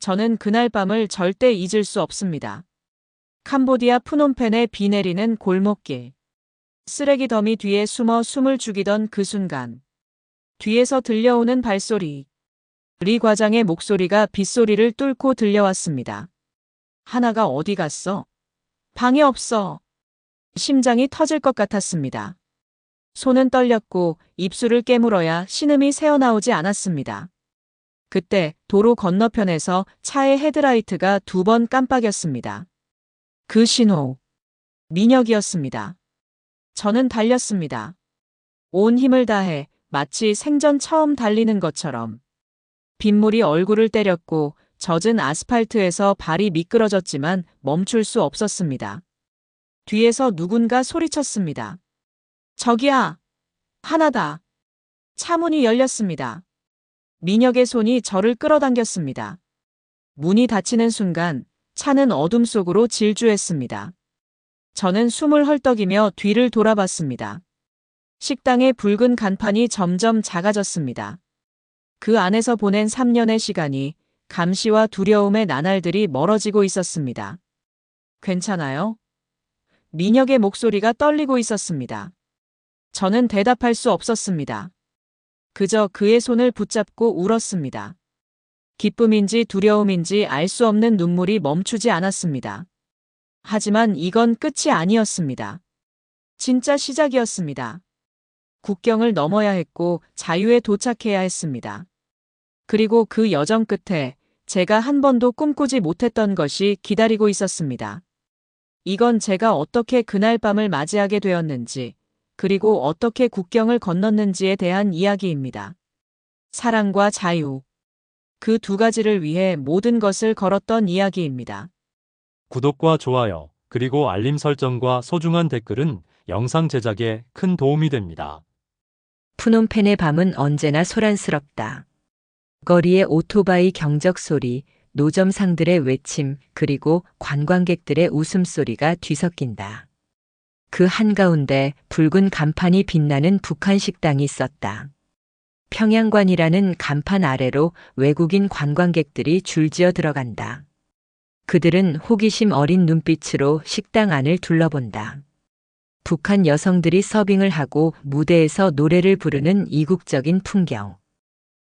저는 그날 밤을 절대 잊을 수 없습니다. 캄보디아 프놈펜의 비 내리는 골목길. 쓰레기 더미 뒤에 숨어 숨을 죽이던 그 순간. 뒤에서 들려오는 발소리. 리 과장의 목소리가 빗소리를 뚫고 들려왔습니다. 하나가 어디 갔어? 방에 없어. 심장이 터질 것 같았습니다. 손은 떨렸고 입술을 깨물어야 신음이 새어나오지 않았습니다. 그때 도로 건너편에서 차의 헤드라이트가 2번 깜빡였습니다. 그 신호. 민혁이었습니다. 저는 달렸습니다. 온 힘을 다해 마치 생전 처음 달리는 것처럼. 빗물이 얼굴을 때렸고 젖은 아스팔트에서 발이 미끄러졌지만 멈출 수 없었습니다. 뒤에서 누군가 소리쳤습니다. 저기야! 하나다! 차 문이 열렸습니다. 민혁의 손이 저를 끌어당겼습니다. 문이 닫히는 순간 차는 어둠 속으로 질주했습니다. 저는 숨을 헐떡이며 뒤를 돌아봤습니다. 식당의 붉은 간판이 점점 작아졌습니다. 그 안에서 보낸 3년의 시간이 감시와 두려움의 나날들이 멀어지고 있었습니다. 괜찮아요? 민혁의 목소리가 떨리고 있었습니다. 저는 대답할 수 없었습니다. 그저 그의 손을 붙잡고 울었습니다. 기쁨인지 두려움인지 알 수 없는 눈물이 멈추지 않았습니다. 하지만 이건 끝이 아니었습니다. 진짜 시작이었습니다. 국경을 넘어야 했고 자유에 도착해야 했습니다. 그리고 그 여정 끝에 제가 한 번도 꿈꾸지 못했던 것이 기다리고 있었습니다. 이건 제가 어떻게 그날 밤을 맞이하게 되었는지, 그리고 어떻게 국경을 건넜는지에 대한 이야기입니다. 사랑과 자유. 그 2가지를 위해 모든 것을 걸었던 이야기입니다. 구독과 좋아요, 그리고 알림 설정과 소중한 댓글은 영상 제작에 큰 도움이 됩니다. 푸놈펜의 밤은 언제나 소란스럽다. 거리의 오토바이 경적 소리, 노점상들의 외침, 그리고 관광객들의 웃음소리가 뒤섞인다. 그 한가운데 붉은 간판이 빛나는 북한 식당이 있었다. 평양관이라는 간판 아래로 외국인 관광객들이 줄지어 들어간다. 그들은 호기심 어린 눈빛으로 식당 안을 둘러본다. 북한 여성들이 서빙을 하고 무대에서 노래를 부르는 이국적인 풍경.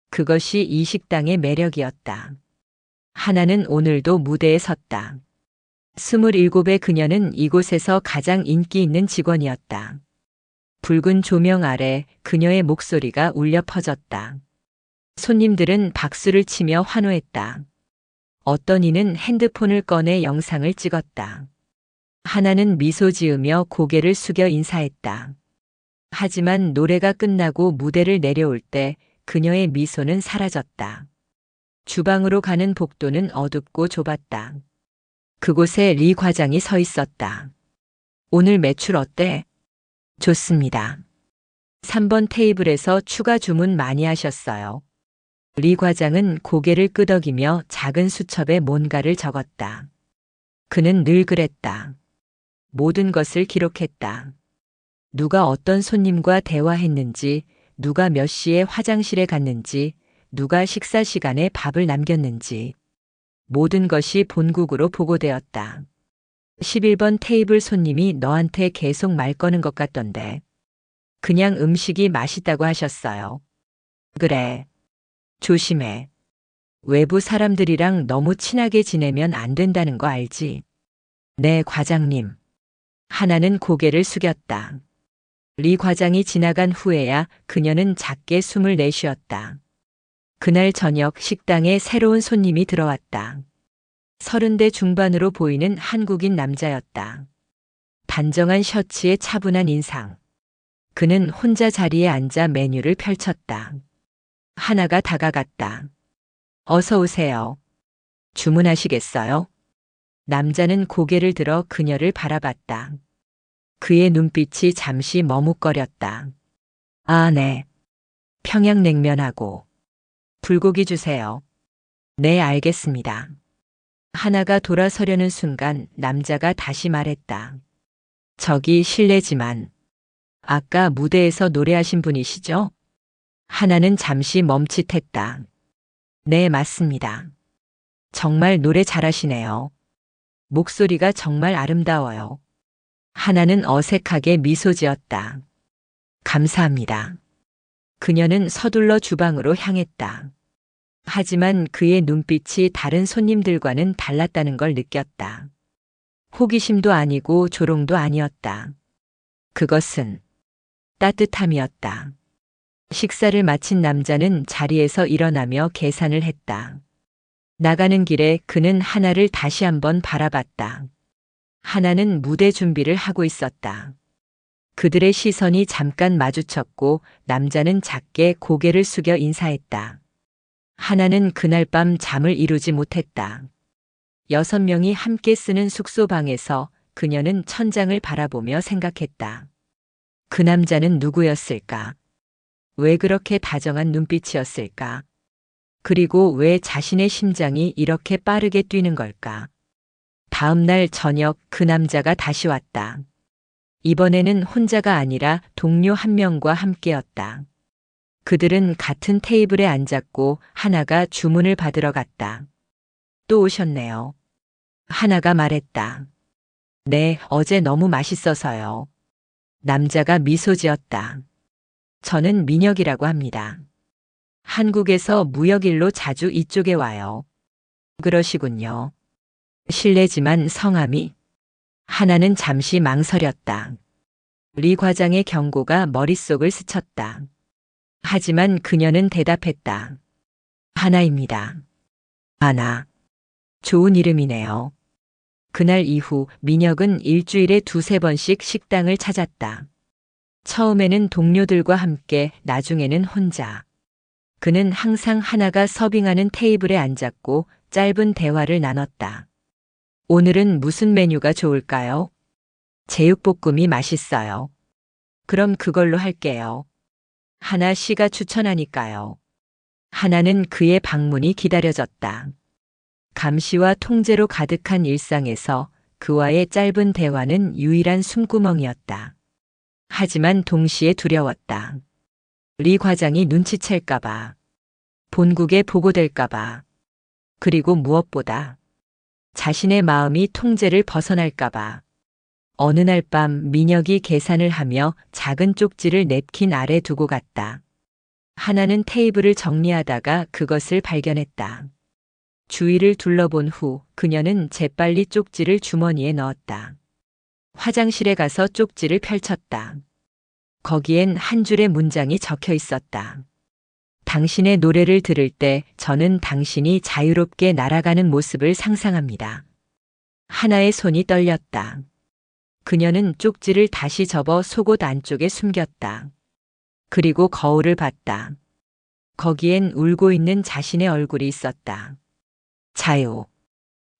그것이 이 식당의 매력이었다. 하나는 오늘도 무대에 섰다. 27의 그녀는 이곳에서 가장 인기 있는 직원이었다. 붉은 조명 아래 그녀의 목소리가 울려 퍼졌다. 손님들은 박수를 치며 환호했다. 어떤 이는 핸드폰을 꺼내 영상을 찍었다. 하나는 미소 지으며 고개를 숙여 인사했다. 하지만 노래가 끝나고 무대를 내려올 때 그녀의 미소는 사라졌다. 주방으로 가는 복도는 어둡고 좁았다. 그곳에 리 과장이 서 있었다. 오늘 매출 어때? 좋습니다. 3번 테이블에서 추가 주문 많이 하셨어요. 리 과장은 고개를 끄덕이며 작은 수첩에 뭔가를 적었다. 그는 늘 그랬다. 모든 것을 기록했다. 누가 어떤 손님과 대화했는지, 누가 몇 시에 화장실에 갔는지, 누가 식사 시간에 밥을 남겼는지. 모든 것이 본국으로 보고되었다. 11번 테이블 손님이 너한테 계속 말 거는 것 같던데. 그냥 음식이 맛있다고 하셨어요. 그래. 조심해. 외부 사람들이랑 너무 친하게 지내면 안 된다는 거 알지? 네, 과장님. 하나는 고개를 숙였다. 리 과장이 지나간 후에야 그녀는 작게 숨을 내쉬었다. 그날 저녁 식당에 새로운 손님이 들어왔다. 30대 중반으로 보이는 한국인 남자였다. 단정한 셔츠에 차분한 인상. 그는 혼자 자리에 앉아 메뉴를 펼쳤다. 하나가 다가갔다. 어서 오세요. 주문하시겠어요? 남자는 고개를 들어 그녀를 바라봤다. 그의 눈빛이 잠시 머뭇거렸다. 아, 네. 평양냉면하고 불고기 주세요. 네, 알겠습니다. 하나가 돌아서려는 순간 남자가 다시 말했다. 저기 실례지만 아까 무대에서 노래하신 분이시죠? 하나는 잠시 멈칫했다. 네, 맞습니다. 정말 노래 잘하시네요. 목소리가 정말 아름다워요. 하나는 어색하게 미소 지었다. 감사합니다. 그녀는 서둘러 주방으로 향했다. 하지만 그의 눈빛이 다른 손님들과는 달랐다는 걸 느꼈다. 호기심도 아니고 조롱도 아니었다. 그것은 따뜻함이었다. 식사를 마친 남자는 자리에서 일어나며 계산을 했다. 나가는 길에 그는 하나를 다시 한번 바라봤다. 하나는 무대 준비를 하고 있었다. 그들의 시선이 잠깐 마주쳤고 남자는 작게 고개를 숙여 인사했다. 하나는 그날 밤 잠을 이루지 못했다. 6명이 함께 쓰는 숙소방에서 그녀는 천장을 바라보며 생각했다. 그 남자는 누구였을까? 왜 그렇게 다정한 눈빛이었을까? 그리고 왜 자신의 심장이 이렇게 빠르게 뛰는 걸까? 다음 날 저녁 그 남자가 다시 왔다. 이번에는 혼자가 아니라 동료 한 명과 함께였다. 그들은 같은 테이블에 앉았고 하나가 주문을 받으러 갔다. 또 오셨네요. 하나가 말했다. 네, 어제 너무 맛있어서요. 남자가 미소 지었다. 저는 민혁이라고 합니다. 한국에서 무역일로 자주 이쪽에 와요. 그러시군요. 실례지만 성함이? 하나는 잠시 망설였다. 리 과장의 경고가 머릿속을 스쳤다. 하지만 그녀는 대답했다. 하나입니다. 하나. 좋은 이름이네요. 그날 이후 민혁은 일주일에 2~3번씩 식당을 찾았다. 처음에는 동료들과 함께, 나중에는 혼자. 그는 항상 하나가 서빙하는 테이블에 앉았고 짧은 대화를 나눴다. 오늘은 무슨 메뉴가 좋을까요? 제육볶음이 맛있어요. 그럼 그걸로 할게요. 하나 씨가 추천하니까요. 하나는 그의 방문이 기다려졌다. 감시와 통제로 가득한 일상에서 그와의 짧은 대화는 유일한 숨구멍이었다. 하지만 동시에 두려웠다. 리 과장이 눈치챌까봐, 본국에 보고될까봐, 그리고 무엇보다 자신의 마음이 통제를 벗어날까봐. 어느 날 밤 민혁이 계산을 하며 작은 쪽지를 냅킨 아래 두고 갔다. 하나는 테이블을 정리하다가 그것을 발견했다. 주위를 둘러본 후 그녀는 재빨리 쪽지를 주머니에 넣었다. 화장실에 가서 쪽지를 펼쳤다. 거기엔 한 줄의 문장이 적혀 있었다. 당신의 노래를 들을 때 저는 당신이 자유롭게 날아가는 모습을 상상합니다. 하나의 손이 떨렸다. 그녀는 쪽지를 다시 접어 속옷 안쪽에 숨겼다. 그리고 거울을 봤다. 거기엔 울고 있는 자신의 얼굴이 있었다. 자유.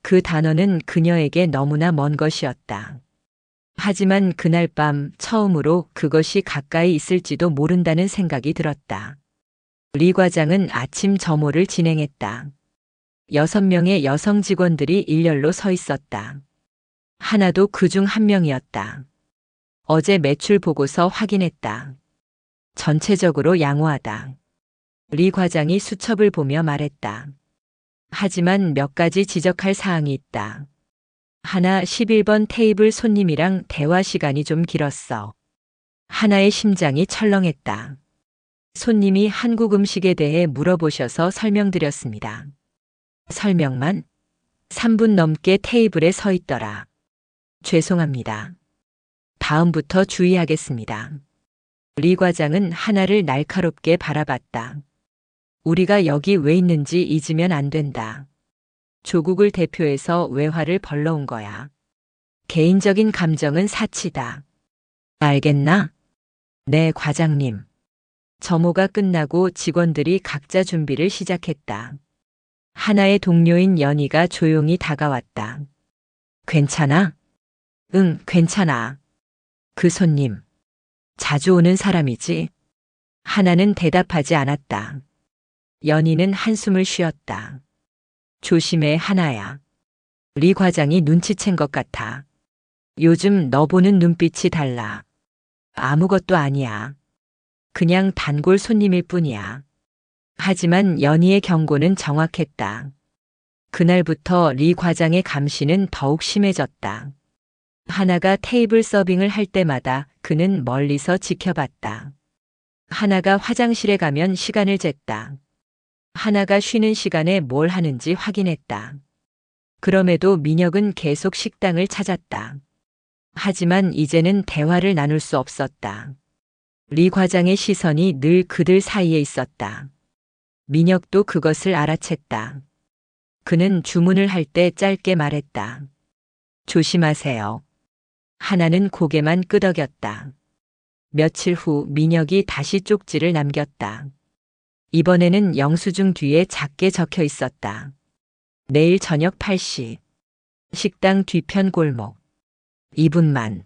그 단어는 그녀에게 너무나 먼 것이었다. 하지만 그날 밤 처음으로 그것이 가까이 있을지도 모른다는 생각이 들었다. 리 과장은 아침 점호를 진행했다. 6명의 여성 직원들이 일렬로 서 있었다. 하나도 그중 한 명이었다. 어제 매출 보고서 확인했다. 전체적으로 양호하다. 리 과장이 수첩을 보며 말했다. 하지만 몇 가지 지적할 사항이 있다. 하나 11번 테이블 손님이랑 대화 시간이 좀 길었어. 하나의 심장이 철렁했다. 손님이 한국 음식에 대해 물어보셔서 설명드렸습니다. 설명만? 3분 넘게 테이블에 서 있더라. 죄송합니다. 다음부터 주의하겠습니다. 리 과장은 하나를 날카롭게 바라봤다. 우리가 여기 왜 있는지 잊으면 안 된다. 조국을 대표해서 외화를 벌러 온 거야. 개인적인 감정은 사치다. 알겠나? 네, 과장님. 점호가 끝나고 직원들이 각자 준비를 시작했다. 하나의 동료인 연희가 조용히 다가왔다. 괜찮아? 응, 괜찮아. 그 손님. 자주 오는 사람이지? 하나는 대답하지 않았다. 연희는 한숨을 쉬었다. 조심해, 하나야. 리 과장이 눈치챈 것 같아. 요즘 너 보는 눈빛이 달라. 아무것도 아니야. 그냥 단골 손님일 뿐이야. 하지만 연희의 경고는 정확했다. 그날부터 리 과장의 감시는 더욱 심해졌다. 하나가 테이블 서빙을 할 때마다 그는 멀리서 지켜봤다. 하나가 화장실에 가면 시간을 쟀다. 하나가 쉬는 시간에 뭘 하는지 확인했다. 그럼에도 민혁은 계속 식당을 찾았다. 하지만 이제는 대화를 나눌 수 없었다. 리 과장의 시선이 늘 그들 사이에 있었다. 민혁도 그것을 알아챘다. 그는 주문을 할 때 짧게 말했다. 조심하세요. 하나는 고개만 끄덕였다. 며칠 후 민혁이 다시 쪽지를 남겼다. 이번에는 영수증 뒤에 작게 적혀 있었다. 내일 저녁 8시. 식당 뒤편 골목. 2분만.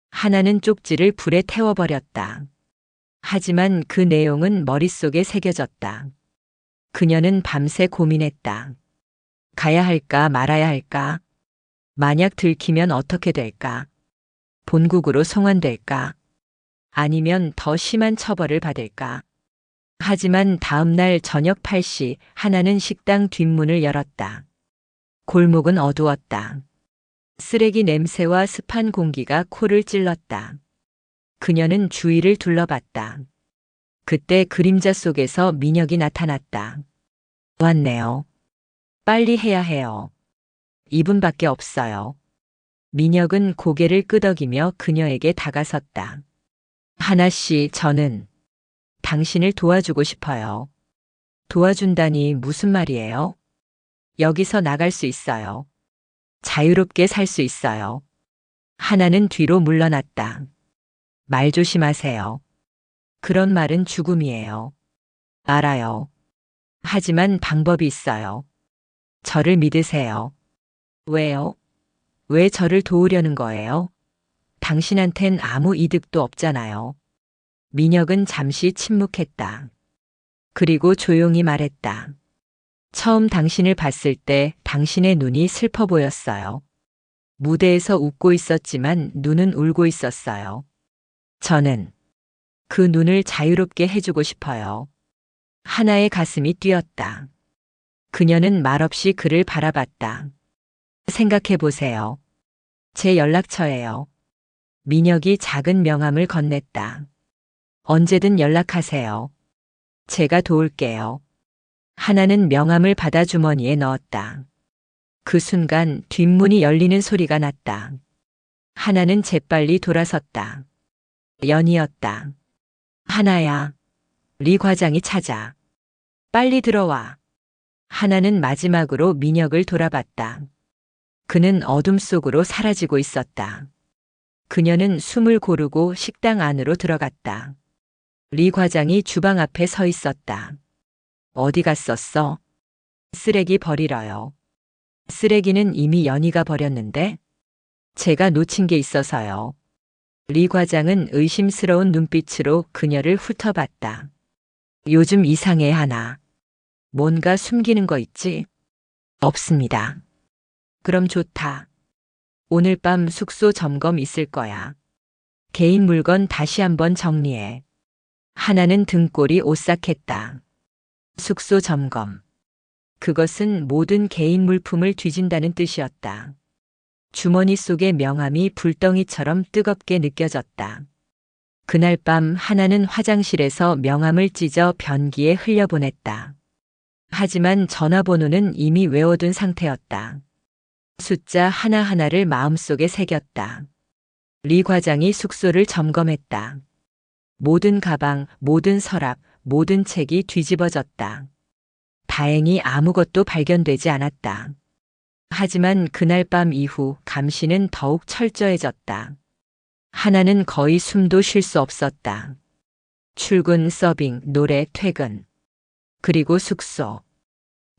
하나는 쪽지를 불에 태워버렸다. 하지만 그 내용은 머릿속에 새겨졌다. 그녀는 밤새 고민했다. 가야 할까 말아야 할까? 만약 들키면 어떻게 될까? 본국으로 송환될까? 아니면 더 심한 처벌을 받을까? 하지만 다음 날 저녁 8시 하나는 식당 뒷문을 열었다. 골목은 어두웠다. 쓰레기 냄새와 습한 공기가 코를 찔렀다. 그녀는 주위를 둘러봤다. 그때 그림자 속에서 민혁이 나타났다. 왔네요. 빨리 해야 해요. 2분밖에 없어요. 민혁은 고개를 끄덕이며 그녀에게 다가섰다. 하나 씨, 저는 당신을 도와주고 싶어요. 도와준다니 무슨 말이에요? 여기서 나갈 수 있어요. 자유롭게 살 수 있어요. 하나는 뒤로 물러났다. 말 조심하세요. 그런 말은 죽음이에요. 알아요. 하지만 방법이 있어요. 저를 믿으세요. 왜요? 왜 저를 도우려는 거예요? 당신한텐 아무 이득도 없잖아요. 민혁은 잠시 침묵했다. 그리고 조용히 말했다. 처음 당신을 봤을 때 당신의 눈이 슬퍼 보였어요. 무대에서 웃고 있었지만 눈은 울고 있었어요. 저는 그 눈을 자유롭게 해주고 싶어요. 하나의 가슴이 뛰었다. 그녀는 말없이 그를 바라봤다. 생각해 보세요. 제 연락처예요. 민혁이 작은 명함을 건넸다. 언제든 연락하세요. 제가 도울게요. 하나는 명함을 받아 주머니에 넣었다. 그 순간 뒷문이 열리는 소리가 났다. 하나는 재빨리 돌아섰다. 연이었다. 하나야. 리 과장이 찾아. 빨리 들어와. 하나는 마지막으로 민혁을 돌아봤다. 그는 어둠 속으로 사라지고 있었다. 그녀는 숨을 고르고 식당 안으로 들어갔다. 리 과장이 주방 앞에 서 있었다. 어디 갔었어? 쓰레기 버리러요. 쓰레기는 이미 연희가 버렸는데? 제가 놓친 게 있어서요. 리 과장은 의심스러운 눈빛으로 그녀를 훑어봤다. 요즘 이상해 하나. 뭔가 숨기는 거 있지? 없습니다. 그럼 좋다. 오늘 밤 숙소 점검 있을 거야. 개인 물건 다시 한번 정리해. 하나는 등골이 오싹했다. 숙소 점검. 그것은 모든 개인 물품을 뒤진다는 뜻이었다. 주머니 속의 명함이 불덩이처럼 뜨겁게 느껴졌다. 그날 밤 하나는 화장실에서 명함을 찢어 변기에 흘려보냈다. 하지만 전화번호는 이미 외워둔 상태였다. 숫자 하나하나를 마음속에 새겼다. 리 과장이 숙소를 점검했다. 모든 가방, 모든 서랍, 모든 책이 뒤집어졌다. 다행히 아무것도 발견되지 않았다. 하지만 그날 밤 이후 감시는 더욱 철저해졌다. 하나는 거의 숨도 쉴 수 없었다. 출근, 서빙, 노래, 퇴근. 그리고 숙소.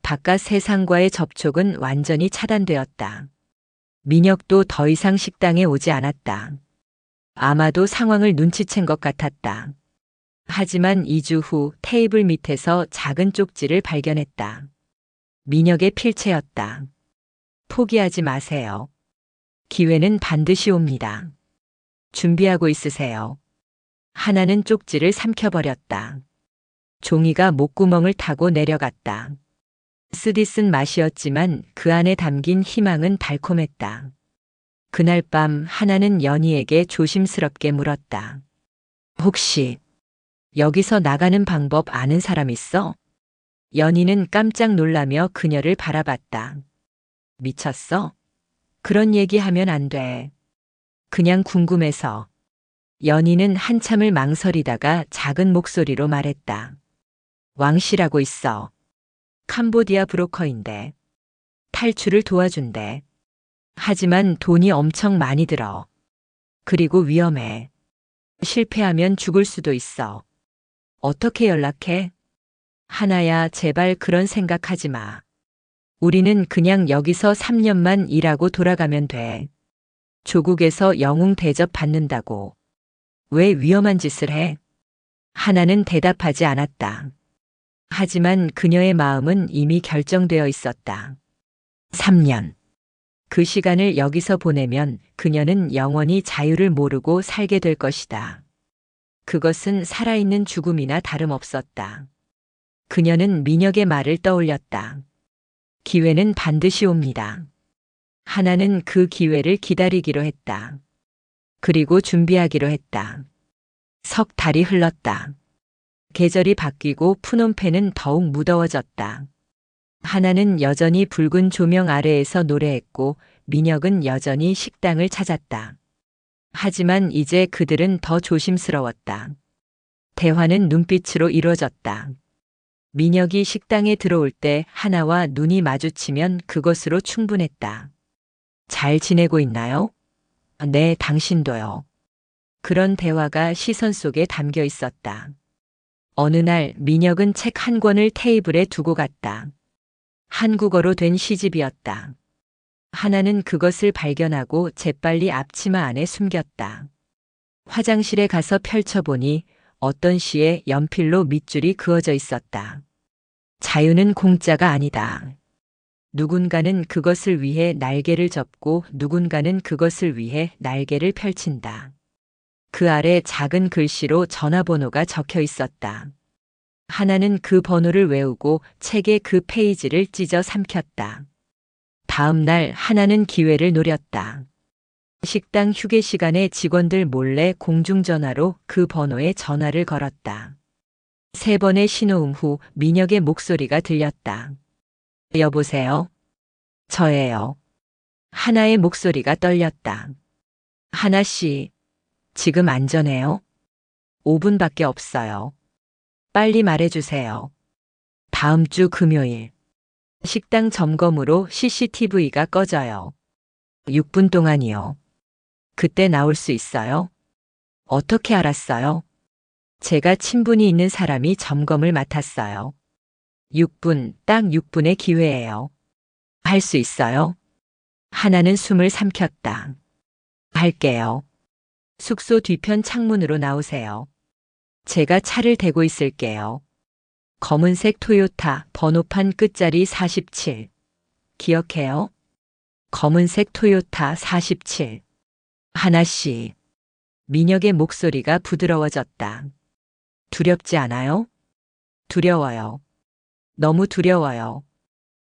바깥 세상과의 접촉은 완전히 차단되었다. 민혁도 더 이상 식당에 오지 않았다. 아마도 상황을 눈치챈 것 같았다. 하지만 2주 후 테이블 밑에서 작은 쪽지를 발견했다. 민혁의 필체였다. 포기하지 마세요. 기회는 반드시 옵니다. 준비하고 있으세요. 하나는 쪽지를 삼켜버렸다. 종이가 목구멍을 타고 내려갔다. 쓰디쓴 맛이었지만 그 안에 담긴 희망은 달콤했다. 그날 밤 하나는 연희에게 조심스럽게 물었다. 혹시 여기서 나가는 방법 아는 사람 있어? 연희는 깜짝 놀라며 그녀를 바라봤다. 미쳤어? 그런 얘기하면 안 돼. 그냥 궁금해서. 연희는 한참을 망설이다가 작은 목소리로 말했다. 왕씨라고 있어. 캄보디아 브로커인데. 탈출을 도와준대. 하지만 돈이 엄청 많이 들어. 그리고 위험해. 실패하면 죽을 수도 있어. 어떻게 연락해? 하나야, 제발 그런 생각하지 마. 우리는 그냥 여기서 3년만 일하고 돌아가면 돼. 조국에서 영웅 대접 받는다고. 왜 위험한 짓을 해? 하나는 대답하지 않았다. 하지만 그녀의 마음은 이미 결정되어 있었다. 3년. 그 시간을 여기서 보내면 그녀는 영원히 자유를 모르고 살게 될 것이다. 그것은 살아있는 죽음이나 다름없었다. 그녀는 민혁의 말을 떠올렸다. 기회는 반드시 옵니다. 하나는 그 기회를 기다리기로 했다. 그리고 준비하기로 했다. 석 달이 흘렀다. 계절이 바뀌고 푸놈펜은 더욱 무더워졌다. 하나는 여전히 붉은 조명 아래에서 노래했고 민혁은 여전히 식당을 찾았다. 하지만 이제 그들은 더 조심스러웠다. 대화는 눈빛으로 이루어졌다. 민혁이 식당에 들어올 때 하나와 눈이 마주치면 그것으로 충분했다. 잘 지내고 있나요? 네, 당신도요. 그런 대화가 시선 속에 담겨 있었다. 어느 날 민혁은 책 한 권을 테이블에 두고 갔다. 한국어로 된 시집이었다. 하나는 그것을 발견하고 재빨리 앞치마 안에 숨겼다. 화장실에 가서 펼쳐보니 어떤 시에 연필로 밑줄이 그어져 있었다. 자유는 공짜가 아니다. 누군가는 그것을 위해 날개를 접고 누군가는 그것을 위해 날개를 펼친다. 그 아래 작은 글씨로 전화번호가 적혀 있었다. 하나는 그 번호를 외우고 책의 그 페이지를 찢어 삼켰다. 다음 날 하나는 기회를 노렸다. 식당 휴게 시간에 직원들 몰래 공중전화로 그 번호에 전화를 걸었다. 3번의 신호음 후 민혁의 목소리가 들렸다. 여보세요? 저예요. 하나의 목소리가 떨렸다. 하나 씨, 지금 안전해요? 5분밖에 없어요. 빨리 말해주세요. 다음 주 금요일. 식당 점검으로 CCTV가 꺼져요. 6분 동안이요. 그때 나올 수 있어요? 어떻게 알았어요? 제가 친분이 있는 사람이 점검을 맡았어요. 6분, 딱 6분의 기회예요. 할 수 있어요? 하나는 숨을 삼켰다. 할게요. 숙소 뒤편 창문으로 나오세요. 제가 차를 대고 있을게요. 검은색 토요타, 번호판 끝자리 47. 기억해요? 검은색 토요타 47. 하나씨. 민혁의 목소리가 부드러워졌다. 두렵지 않아요? 두려워요. 너무 두려워요.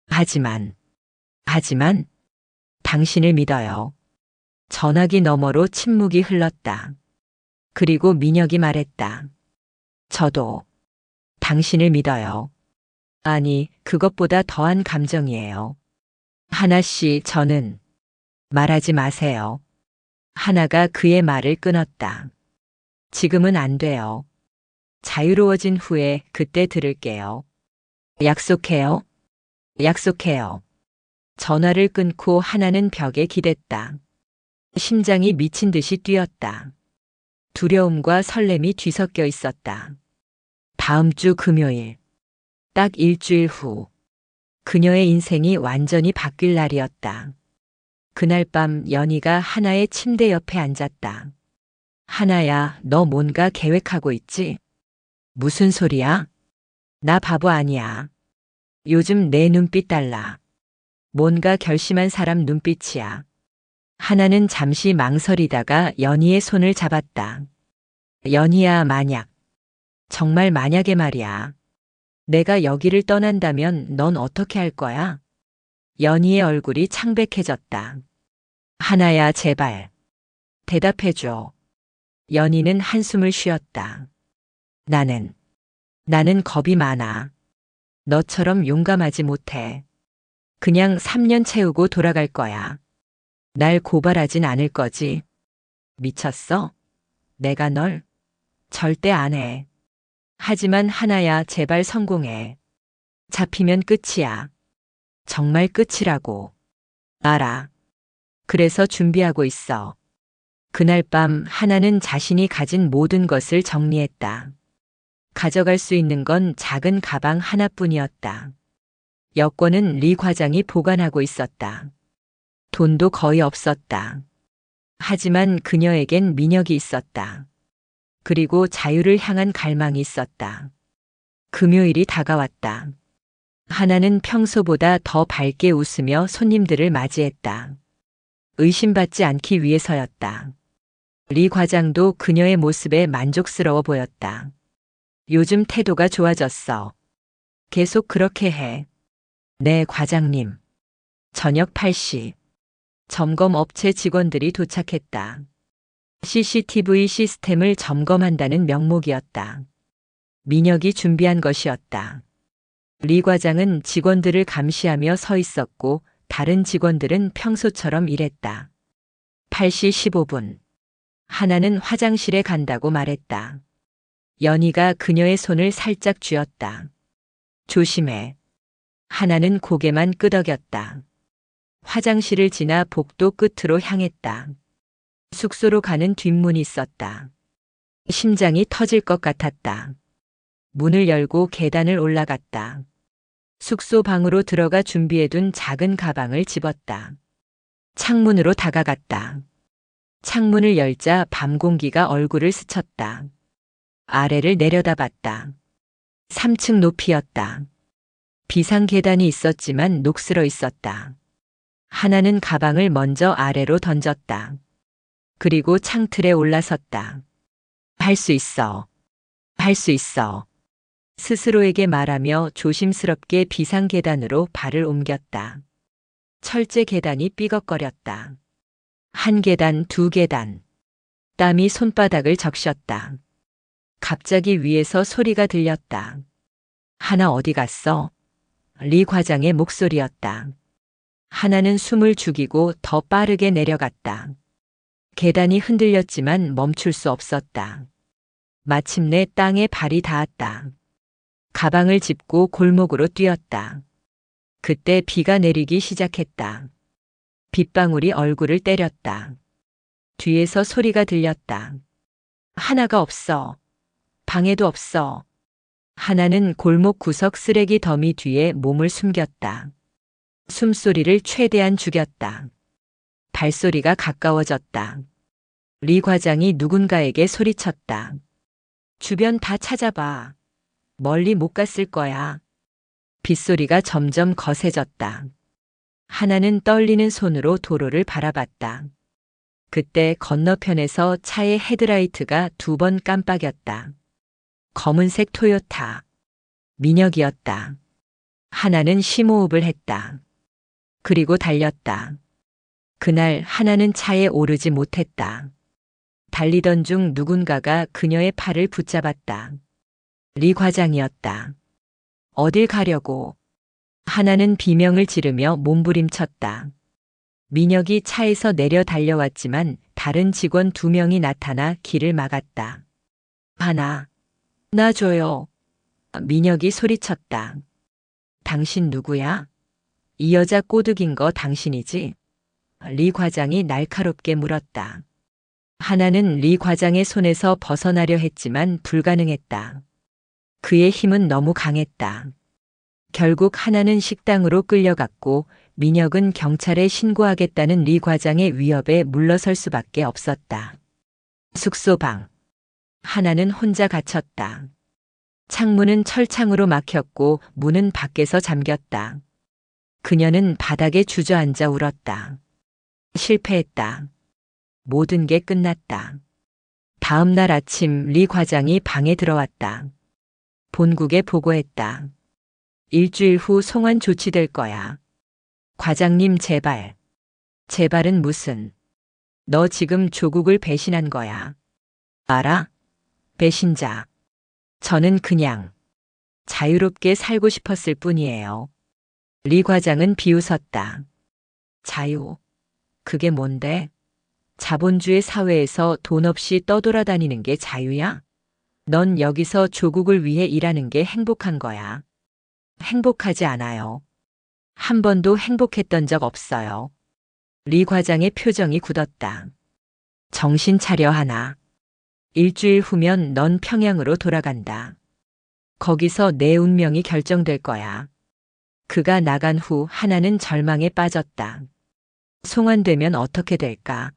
하지만, 당신을 믿어요. 전화기 너머로 침묵이 흘렀다. 그리고 민혁이 말했다. 저도 당신을 믿어요. 아니, 그것보다 더한 감정이에요. 하나씨, 저는 말하지 마세요. 하나가 그의 말을 끊었다. 지금은 안 돼요. 자유로워진 후에 그때 들을게요. 약속해요? 약속해요. 전화를 끊고 하나는 벽에 기댔다. 심장이 미친 듯이 뛰었다. 두려움과 설렘이 뒤섞여 있었다. 다음 주 금요일. 딱 일주일 후. 그녀의 인생이 완전히 바뀔 날이었다. 그날 밤 연희가 하나의 침대 옆에 앉았다. 하나야, 너 뭔가 계획하고 있지? 무슨 소리야? 나 바보 아니야. 요즘 내 눈빛 달라. 뭔가 결심한 사람 눈빛이야. 하나는 잠시 망설이다가 연희의 손을 잡았다. 연희야, 만약. 정말 만약에 말이야. 내가 여기를 떠난다면 넌 어떻게 할 거야? 연희의 얼굴이 창백해졌다. 하나야, 제발. 대답해줘. 연희는 한숨을 쉬었다. 나는 겁이 많아. 너처럼 용감하지 못해. 그냥 3년 채우고 돌아갈 거야. 날 고발하진 않을 거지. 미쳤어? 내가 널 절대 안 해. 하지만 하나야, 제발 성공해. 잡히면 끝이야. 정말 끝이라고. 알아. 그래서 준비하고 있어. 그날 밤 하나는 자신이 가진 모든 것을 정리했다. 가져갈 수 있는 건 작은 가방 하나뿐이었다. 여권은 리 과장이 보관하고 있었다. 돈도 거의 없었다. 하지만 그녀에겐 민혁이 있었다. 그리고 자유를 향한 갈망이 있었다. 금요일이 다가왔다. 하나는 평소보다 더 밝게 웃으며 손님들을 맞이했다. 의심받지 않기 위해서였다. 리 과장도 그녀의 모습에 만족스러워 보였다. 요즘 태도가 좋아졌어. 계속 그렇게 해. 네, 과장님. 저녁 8시. 점검 업체 직원들이 도착했다. CCTV 시스템을 점검한다는 명목이었다. 민혁이 준비한 것이었다. 리 과장은 직원들을 감시하며 서 있었고 다른 직원들은 평소처럼 일했다. 8시 15분. 하나는 화장실에 간다고 말했다. 연희가 그녀의 손을 살짝 쥐었다. 조심해. 하나는 고개만 끄덕였다. 화장실을 지나 복도 끝으로 향했다. 숙소로 가는 뒷문이 있었다. 심장이 터질 것 같았다. 문을 열고 계단을 올라갔다. 숙소 방으로 들어가 준비해둔 작은 가방을 집었다. 창문으로 다가갔다. 창문을 열자 밤 공기가 얼굴을 스쳤다. 아래를 내려다봤다. 3층 높이였다. 비상 계단이 있었지만 녹슬어 있었다. 하나는 가방을 먼저 아래로 던졌다. 그리고 창틀에 올라섰다. 할 수 있어. 할 수 있어. 스스로에게 말하며 조심스럽게 비상 계단으로 발을 옮겼다. 철제 계단이 삐걱거렸다. 한 계단, 두 계단. 땀이 손바닥을 적셨다. 갑자기 위에서 소리가 들렸다. 하나 어디 갔어? 리 과장의 목소리였다. 하나는 숨을 죽이고 더 빠르게 내려갔다. 계단이 흔들렸지만 멈출 수 없었다. 마침내 땅에 발이 닿았다. 가방을 짚고 골목으로 뛰었다. 그때 비가 내리기 시작했다. 빗방울이 얼굴을 때렸다. 뒤에서 소리가 들렸다. 하나가 없어. 방에도 없어. 하나는 골목 구석 쓰레기 더미 뒤에 몸을 숨겼다. 숨소리를 최대한 죽였다. 발소리가 가까워졌다. 리 과장이 누군가에게 소리쳤다. 주변 다 찾아봐. 멀리 못 갔을 거야. 빗소리가 점점 거세졌다. 하나는 떨리는 손으로 도로를 바라봤다. 그때 건너편에서 차의 헤드라이트가 2번 깜빡였다. 검은색 토요타. 민혁이었다. 하나는 심호흡을 했다. 그리고 달렸다. 그날 하나는 차에 오르지 못했다. 달리던 중 누군가가 그녀의 팔을 붙잡았다. 리 과장이었다. 어딜 가려고? 하나는 비명을 지르며 몸부림쳤다. 민혁이 차에서 내려 달려왔지만 다른 직원 2명이 나타나 길을 막았다. 하나, 나 줘요. 민혁이 소리쳤다. 당신 누구야? 이 여자 꼬드긴 거 당신이지? 리 과장이 날카롭게 물었다. 하나는 리 과장의 손에서 벗어나려 했지만 불가능했다. 그의 힘은 너무 강했다. 결국 하나는 식당으로 끌려갔고 민혁은 경찰에 신고하겠다는 리 과장의 위협에 물러설 수밖에 없었다. 숙소방. 하나는 혼자 갇혔다. 창문은 철창으로 막혔고 문은 밖에서 잠겼다. 그녀는 바닥에 주저앉아 울었다. 실패했다. 모든 게 끝났다. 다음 날 아침 리 과장이 방에 들어왔다. 본국에 보고했다. 일주일 후 송환 조치될 거야. 과장님 제발. 제발은 무슨. 너 지금 조국을 배신한 거야. 알아? 배신자. 저는 그냥 자유롭게 살고 싶었을 뿐이에요. 리 과장은 비웃었다. 자유. 그게 뭔데? 자본주의 사회에서 돈 없이 떠돌아다니는 게 자유야? 넌 여기서 조국을 위해 일하는 게 행복한 거야. 행복하지 않아요. 한 번도 행복했던 적 없어요. 리 과장의 표정이 굳었다. 정신 차려 하나. 일주일 후면 넌 평양으로 돌아간다. 거기서 내 운명이 결정될 거야. 그가 나간 후 하나는 절망에 빠졌다. 송환되면 어떻게 될까?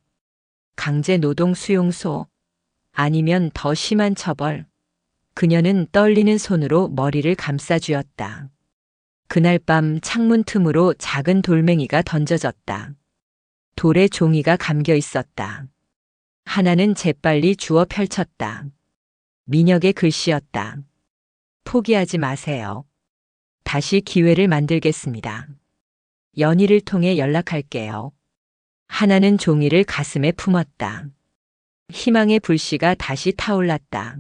강제노동 수용소? 아니면 더 심한 처벌? 그녀는 떨리는 손으로 머리를 감싸쥐었다. 그날 밤 창문 틈으로 작은 돌멩이가 던져졌다. 돌에 종이가 감겨 있었다. 하나는 재빨리 주워 펼쳤다. 민혁의 글씨였다. 포기하지 마세요. 다시 기회를 만들겠습니다. 연희를 통해 연락할게요. 하나는 종이를 가슴에 품었다. 희망의 불씨가 다시 타올랐다.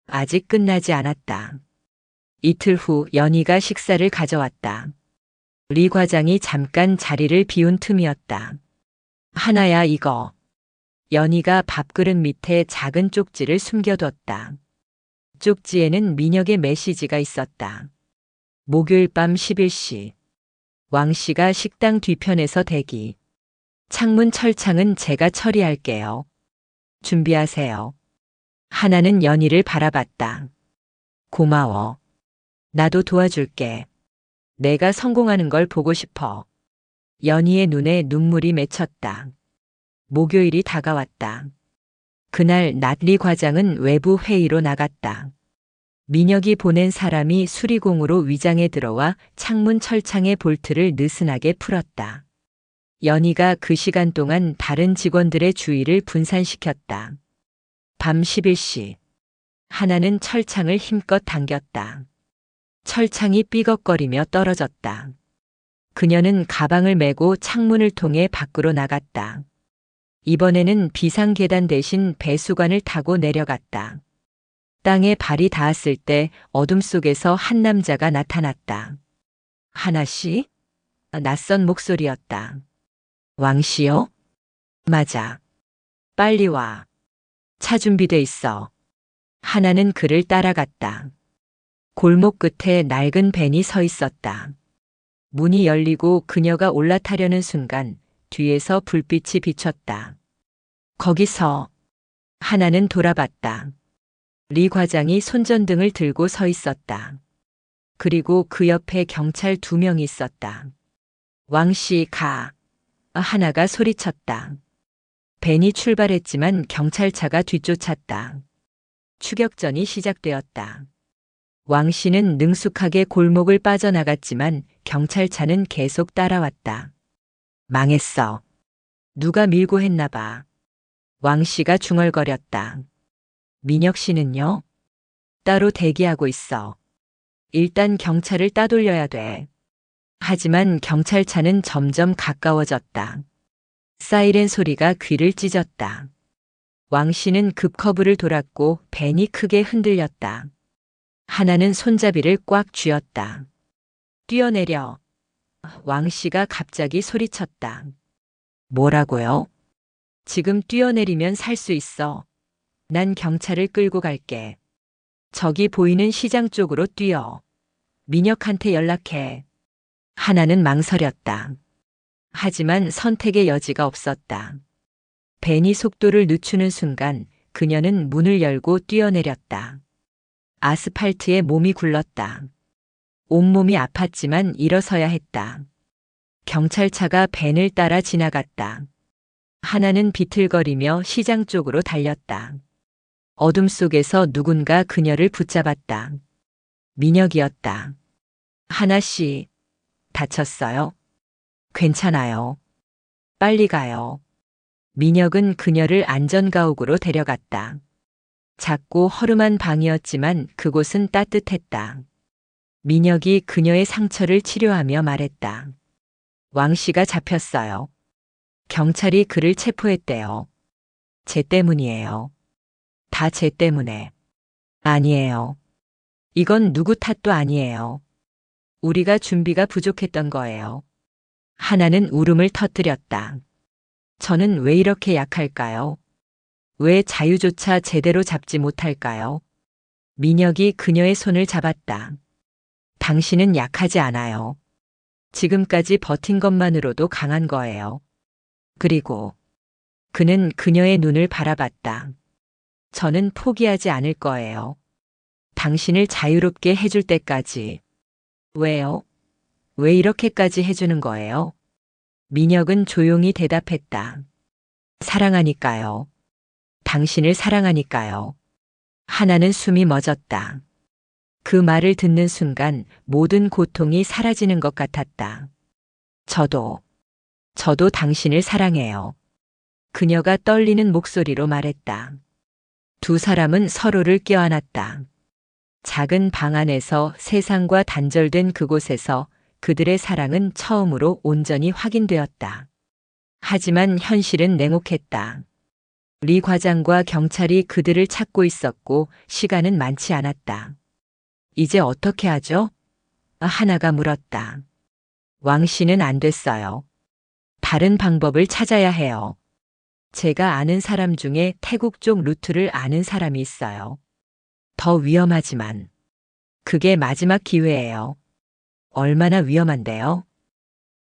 아직 끝나지 않았다. 이틀 후 연희가 식사를 가져왔다. 리 과장이 잠깐 자리를 비운 틈이었다. 하나야 이거. 연희가 밥그릇 밑에 작은 쪽지를 숨겨뒀다. 쪽지에는 민혁의 메시지가 있었다. 목요일 밤 11시. 왕 씨가 식당 뒤편에서 대기. 창문 철창은 제가 처리할게요. 준비하세요. 하나는 연희를 바라봤다. 고마워. 나도 도와줄게. 내가 성공하는 걸 보고 싶어. 연희의 눈에 눈물이 맺혔다. 목요일이 다가왔다. 그날 낮 리 과장은 외부 회의로 나갔다. 민혁이 보낸 사람이 수리공으로 위장해 들어와 창문 철창의 볼트를 느슨하게 풀었다. 연희가 그 시간 동안 다른 직원들의 주의를 분산시켰다. 밤 11시. 하나는 철창을 힘껏 당겼다. 철창이 삐걱거리며 떨어졌다. 그녀는 가방을 메고 창문을 통해 밖으로 나갔다. 이번에는 비상계단 대신 배수관을 타고 내려갔다. 땅에 발이 닿았을 때 어둠 속에서 한 남자가 나타났다. 하나씨? 낯선 목소리였다. 왕씨요? 맞아. 빨리 와. 차 준비돼 있어. 하나는 그를 따라갔다. 골목 끝에 낡은 밴이 서 있었다. 문이 열리고 그녀가 올라타려는 순간 뒤에서 불빛이 비쳤다. 거기서 하나는 돌아봤다. 리 과장이 손전등을 들고 서 있었다. 그리고 그 옆에 경찰 2명이 있었다. 왕씨 가. 하나가 소리쳤다. 밴이 출발했지만 경찰차가 뒤쫓았다. 추격전이 시작되었다. 왕 씨는 능숙하게 골목을 빠져나갔지만 경찰차는 계속 따라왔다. 망했어. 누가 밀고 했나 봐. 왕 씨가 중얼거렸다. 민혁 씨는요? 따로 대기하고 있어. 일단 경찰을 따돌려야 돼. 하지만 경찰차는 점점 가까워졌다. 사이렌 소리가 귀를 찢었다. 왕 씨는 급커브를 돌았고 밴이 크게 흔들렸다. 하나는 손잡이를 꽉 쥐었다. 뛰어내려. 왕 씨가 갑자기 소리쳤다. 뭐라고요? 지금 뛰어내리면 살 수 있어. 난 경찰을 끌고 갈게. 저기 보이는 시장 쪽으로 뛰어. 민혁한테 연락해. 하나는 망설였다. 하지만 선택의 여지가 없었다. 밴이 속도를 늦추는 순간 그녀는 문을 열고 뛰어내렸다. 아스팔트에 몸이 굴렀다. 온몸이 아팠지만 일어서야 했다. 경찰차가 밴을 따라 지나갔다. 하나는 비틀거리며 시장 쪽으로 달렸다. 어둠 속에서 누군가 그녀를 붙잡았다. 민혁이었다. 하나씨, 다쳤어요? 괜찮아요. 빨리 가요. 민혁은 그녀를 안전가옥으로 데려갔다. 작고 허름한 방이었지만 그곳은 따뜻했다. 민혁이 그녀의 상처를 치료하며 말했다. 왕 씨가 잡혔어요. 경찰이 그를 체포했대요. 쟤 때문이에요. 다 쟤 때문에. 아니에요. 이건 누구 탓도 아니에요. 우리가 준비가 부족했던 거예요. 하나는 울음을 터뜨렸다. 저는 왜 이렇게 약할까요? 왜 자유조차 제대로 잡지 못할까요? 민혁이 그녀의 손을 잡았다. 당신은 약하지 않아요. 지금까지 버틴 것만으로도 강한 거예요. 그리고 그는 그녀의 눈을 바라봤다. 저는 포기하지 않을 거예요. 당신을 자유롭게 해줄 때까지. 왜요? 왜 이렇게까지 해주는 거예요? 민혁은 조용히 대답했다. 사랑하니까요. 당신을 사랑하니까요. 하나는 숨이 멎었다. 그 말을 듣는 순간 모든 고통이 사라지는 것 같았다. 저도 당신을 사랑해요. 그녀가 떨리는 목소리로 말했다. 두 사람은 서로를 껴안았다. 작은 방 안에서 세상과 단절된 그곳에서 그들의 사랑은 처음으로 온전히 확인되었다. 하지만 현실은 냉혹했다. 리 과장과 경찰이 그들을 찾고 있었고 시간은 많지 않았다. 이제 어떻게 하죠? 하나가 물었다. 왕 씨는 안 됐어요. 다른 방법을 찾아야 해요. 제가 아는 사람 중에 태국 쪽 루트를 아는 사람이 있어요. 더 위험하지만 그게 마지막 기회예요. 얼마나 위험한데요?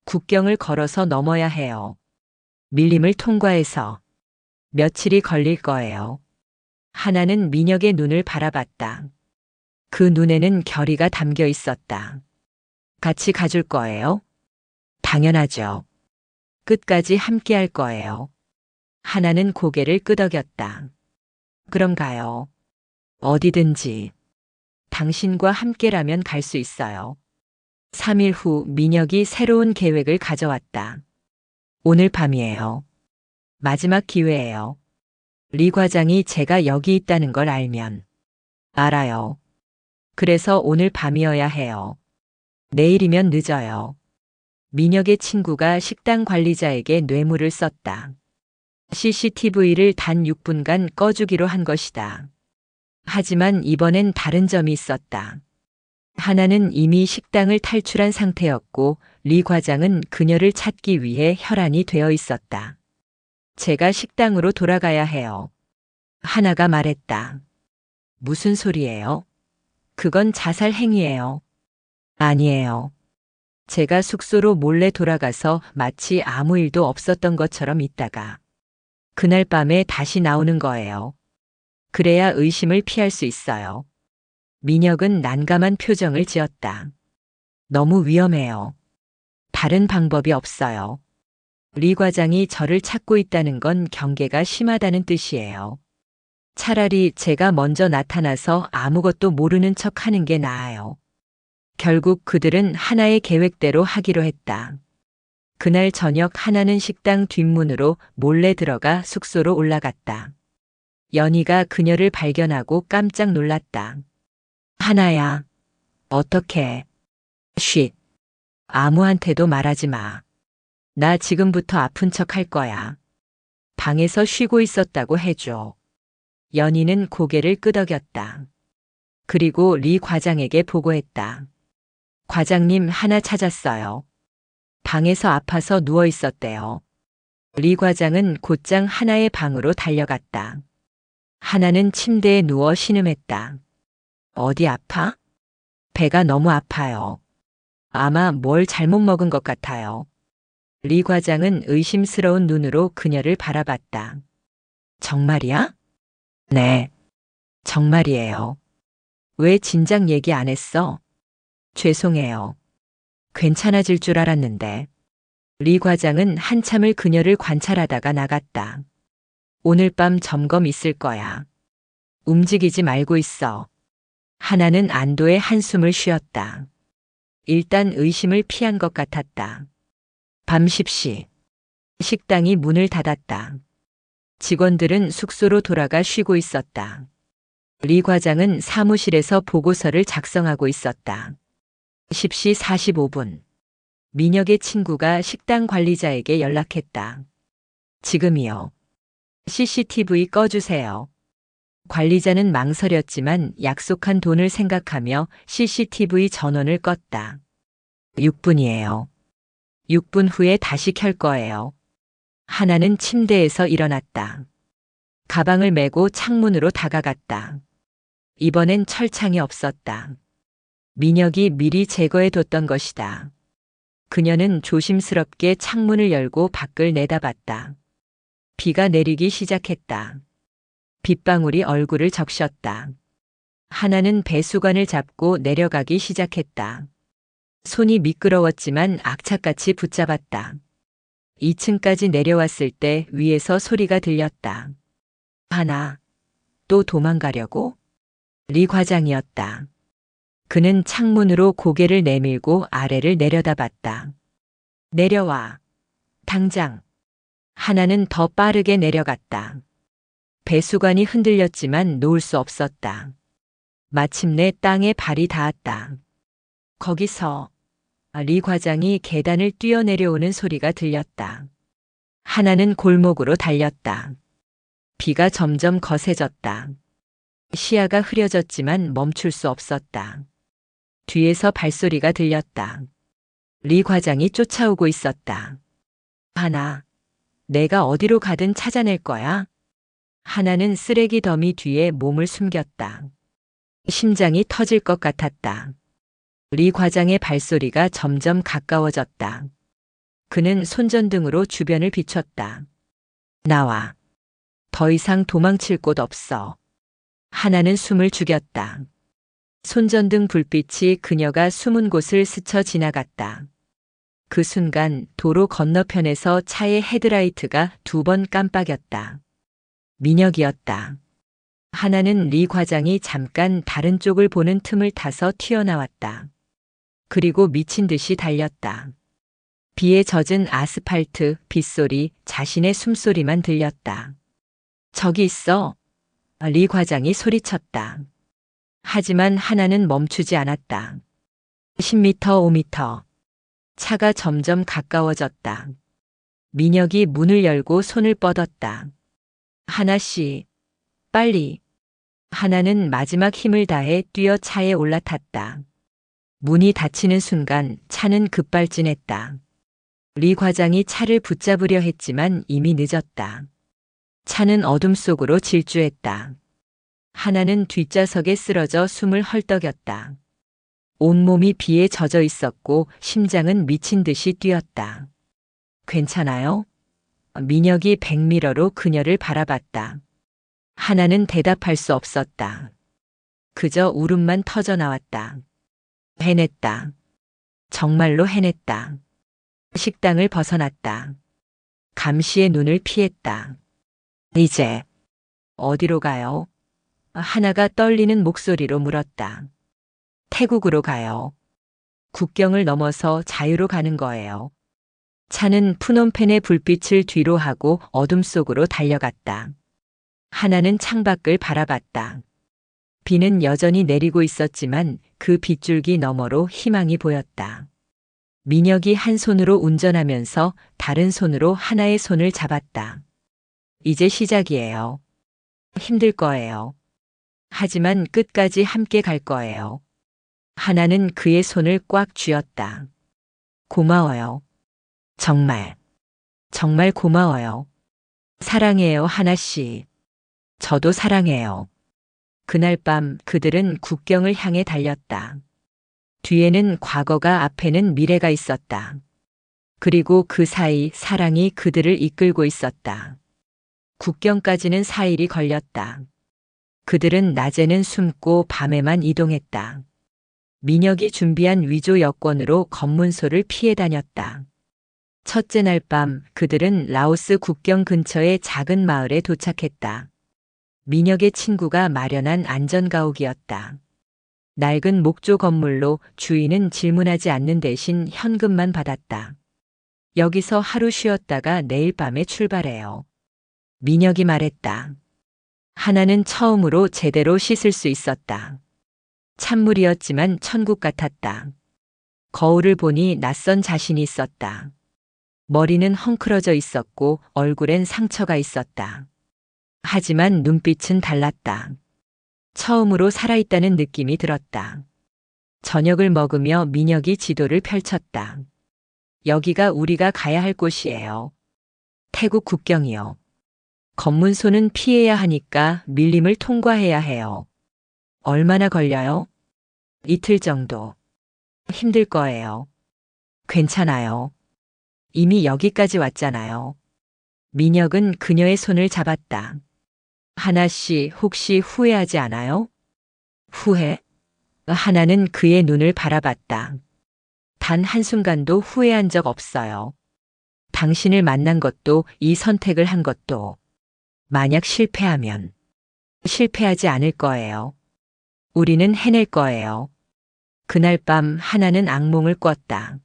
국경을 걸어서 넘어야 해요. 밀림을 통과해서 며칠이 걸릴 거예요. 하나는 민혁의 눈을 바라봤다. 그 눈에는 결의가 담겨 있었다. 같이 가줄 거예요? 당연하죠. 끝까지 함께 할 거예요. 하나는 고개를 끄덕였다. 그럼 가요. 어디든지. 당신과 함께라면 갈 수 있어요. 3일 후 민혁이 새로운 계획을 가져왔다. 오늘 밤이에요. 마지막 기회예요. 리 과장이 제가 여기 있다는 걸 알면. 알아요. 그래서 오늘 밤이어야 해요. 내일이면 늦어요. 민혁의 친구가 식당 관리자에게 뇌물을 썼다. CCTV를 단 6분간 꺼주기로 한 것이다. 하지만 이번엔 다른 점이 있었다. 하나는 이미 식당을 탈출한 상태였고 리 과장은 그녀를 찾기 위해 혈안이 되어 있었다. 제가 식당으로 돌아가야 해요. 하나가 말했다. 무슨 소리예요? 그건 자살 행위예요. 아니에요. 제가 숙소로 몰래 돌아가서 마치 아무 일도 없었던 것처럼 있다가 그날 밤에 다시 나오는 거예요. 그래야 의심을 피할 수 있어요. 민혁은 난감한 표정을 지었다. 너무 위험해요. 다른 방법이 없어요. 리 과장이 저를 찾고 있다는 건 경계가 심하다는 뜻이에요. 차라리 제가 먼저 나타나서 아무것도 모르는 척 하는 게 나아요. 결국 그들은 하나의 계획대로 하기로 했다. 그날 저녁 하나는 식당 뒷문으로 몰래 들어가 숙소로 올라갔다. 연희가 그녀를 발견하고 깜짝 놀랐다. 하나야. 어떡해. 쉿. 아무한테도 말하지 마. 나 지금부터 아픈 척 할 거야. 방에서 쉬고 있었다고 해줘. 연희는 고개를 끄덕였다. 그리고 리 과장에게 보고했다. 과장님 하나 찾았어요. 방에서 아파서 누워 있었대요. 리 과장은 곧장 하나의 방으로 달려갔다. 하나는 침대에 누워 신음했다. 어디 아파? 배가 너무 아파요. 아마 뭘 잘못 먹은 것 같아요. 리 과장은 의심스러운 눈으로 그녀를 바라봤다. 정말이야? 네. 정말이에요. 왜 진작 얘기 안 했어? 죄송해요. 괜찮아질 줄 알았는데. 리 과장은 한참을 그녀를 관찰하다가 나갔다. 오늘 밤 점검 있을 거야. 움직이지 말고 있어. 하나는 안도의 한숨을 쉬었다. 일단 의심을 피한 것 같았다. 밤 10시. 식당이 문을 닫았다. 직원들은 숙소로 돌아가 쉬고 있었다. 리 과장은 사무실에서 보고서를 작성하고 있었다. 10시 45분. 민혁의 친구가 식당 관리자에게 연락했다. 지금이요. CCTV 꺼주세요. 관리자는 망설였지만 약속한 돈을 생각하며 CCTV 전원을 껐다. 6분이에요. 6분 후에 다시 켤 거예요. 하나는 침대에서 일어났다. 가방을 메고 창문으로 다가갔다. 이번엔 철창이 없었다. 민혁이 미리 제거해뒀던 것이다. 그녀는 조심스럽게 창문을 열고 밖을 내다봤다. 비가 내리기 시작했다. 빗방울이 얼굴을 적셨다. 하나는 배수관을 잡고 내려가기 시작했다. 손이 미끄러웠지만 악착같이 붙잡았다. 2층까지 내려왔을 때 위에서 소리가 들렸다. 하나, 또 도망가려고? 리 과장이었다. 그는 창문으로 고개를 내밀고 아래를 내려다봤다. 내려와. 당장. 하나는 더 빠르게 내려갔다. 배수관이 흔들렸지만 놓을 수 없었다. 마침내 땅에 발이 닿았다. 거기서 리 과장이 계단을 뛰어내려오는 소리가 들렸다. 하나는 골목으로 달렸다. 비가 점점 거세졌다. 시야가 흐려졌지만 멈출 수 없었다. 뒤에서 발소리가 들렸다. 리 과장이 쫓아오고 있었다. 하나, 내가 어디로 가든 찾아낼 거야. 하나는 쓰레기 더미 뒤에 몸을 숨겼다. 심장이 터질 것 같았다. 리 과장의 발소리가 점점 가까워졌다. 그는 손전등으로 주변을 비췄다. 나와. 더 이상 도망칠 곳 없어. 하나는 숨을 죽였다. 손전등 불빛이 그녀가 숨은 곳을 스쳐 지나갔다. 그 순간 도로 건너편에서 차의 헤드라이트가 2번 깜빡였다. 민혁이었다. 하나는 리 과장이 잠깐 다른 쪽을 보는 틈을 타서 튀어나왔다. 그리고 미친 듯이 달렸다. 비에 젖은 아스팔트, 빗소리, 자신의 숨소리만 들렸다. 저기 있어. 리 과장이 소리쳤다. 하지만 하나는 멈추지 않았다. 10m, 5m. 차가 점점 가까워졌다. 민혁이 문을 열고 손을 뻗었다. 하나씨, 빨리. 하나는 마지막 힘을 다해 뛰어 차에 올라탔다. 문이 닫히는 순간 차는 급발진했다. 리 과장이 차를 붙잡으려 했지만 이미 늦었다. 차는 어둠 속으로 질주했다. 하나는 뒷좌석에 쓰러져 숨을 헐떡였다. 온몸이 비에 젖어 있었고 심장은 미친 듯이 뛰었다. 괜찮아요? 민혁이 백미러로 그녀를 바라봤다. 하나는 대답할 수 없었다. 그저 울음만 터져 나왔다. 해냈다. 정말로 해냈다. 식당을 벗어났다. 감시의 눈을 피했다. 이제 어디로 가요? 하나가 떨리는 목소리로 물었다. 태국으로 가요. 국경을 넘어서 자유로 가는 거예요. 차는 푸놈펜의 불빛을 뒤로 하고 어둠 속으로 달려갔다. 하나는 창밖을 바라봤다. 비는 여전히 내리고 있었지만 그 빗줄기 너머로 희망이 보였다. 민혁이 한 손으로 운전하면서 다른 손으로 하나의 손을 잡았다. 이제 시작이에요. 힘들 거예요. 하지만 끝까지 함께 갈 거예요. 하나는 그의 손을 꽉 쥐었다. 고마워요. 정말, 정말 고마워요. 사랑해요, 하나씨. 저도 사랑해요. 그날 밤 그들은 국경을 향해 달렸다. 뒤에는 과거가 앞에는 미래가 있었다. 그리고 그 사이 사랑이 그들을 이끌고 있었다. 국경까지는 4일이 걸렸다. 그들은 낮에는 숨고 밤에만 이동했다. 민혁이 준비한 위조 여권으로 검문소를 피해 다녔다. 첫째 날 밤 그들은 라오스 국경 근처의 작은 마을에 도착했다. 민혁의 친구가 마련한 안전가옥이었다. 낡은 목조 건물로 주인은 질문하지 않는 대신 현금만 받았다. 여기서 하루 쉬었다가 내일 밤에 출발해요. 민혁이 말했다. 하나는 처음으로 제대로 씻을 수 있었다. 찬물이었지만 천국 같았다. 거울을 보니 낯선 자신이 있었다. 머리는 헝클어져 있었고 얼굴엔 상처가 있었다. 하지만 눈빛은 달랐다. 처음으로 살아있다는 느낌이 들었다. 저녁을 먹으며 민혁이 지도를 펼쳤다. 여기가 우리가 가야 할 곳이에요. 태국 국경이요. 검문소는 피해야 하니까 밀림을 통과해야 해요. 얼마나 걸려요? 이틀 정도. 힘들 거예요. 괜찮아요. 이미 여기까지 왔잖아요. 민혁은 그녀의 손을 잡았다. 하나 씨 혹시 후회하지 않아요? 후회? 하나는 그의 눈을 바라봤다. 단 한순간도 후회한 적 없어요. 당신을 만난 것도 이 선택을 한 것도. 만약 실패하면 실패하지 않을 거예요. 우리는 해낼 거예요. 그날 밤 하나는 악몽을 꿨다.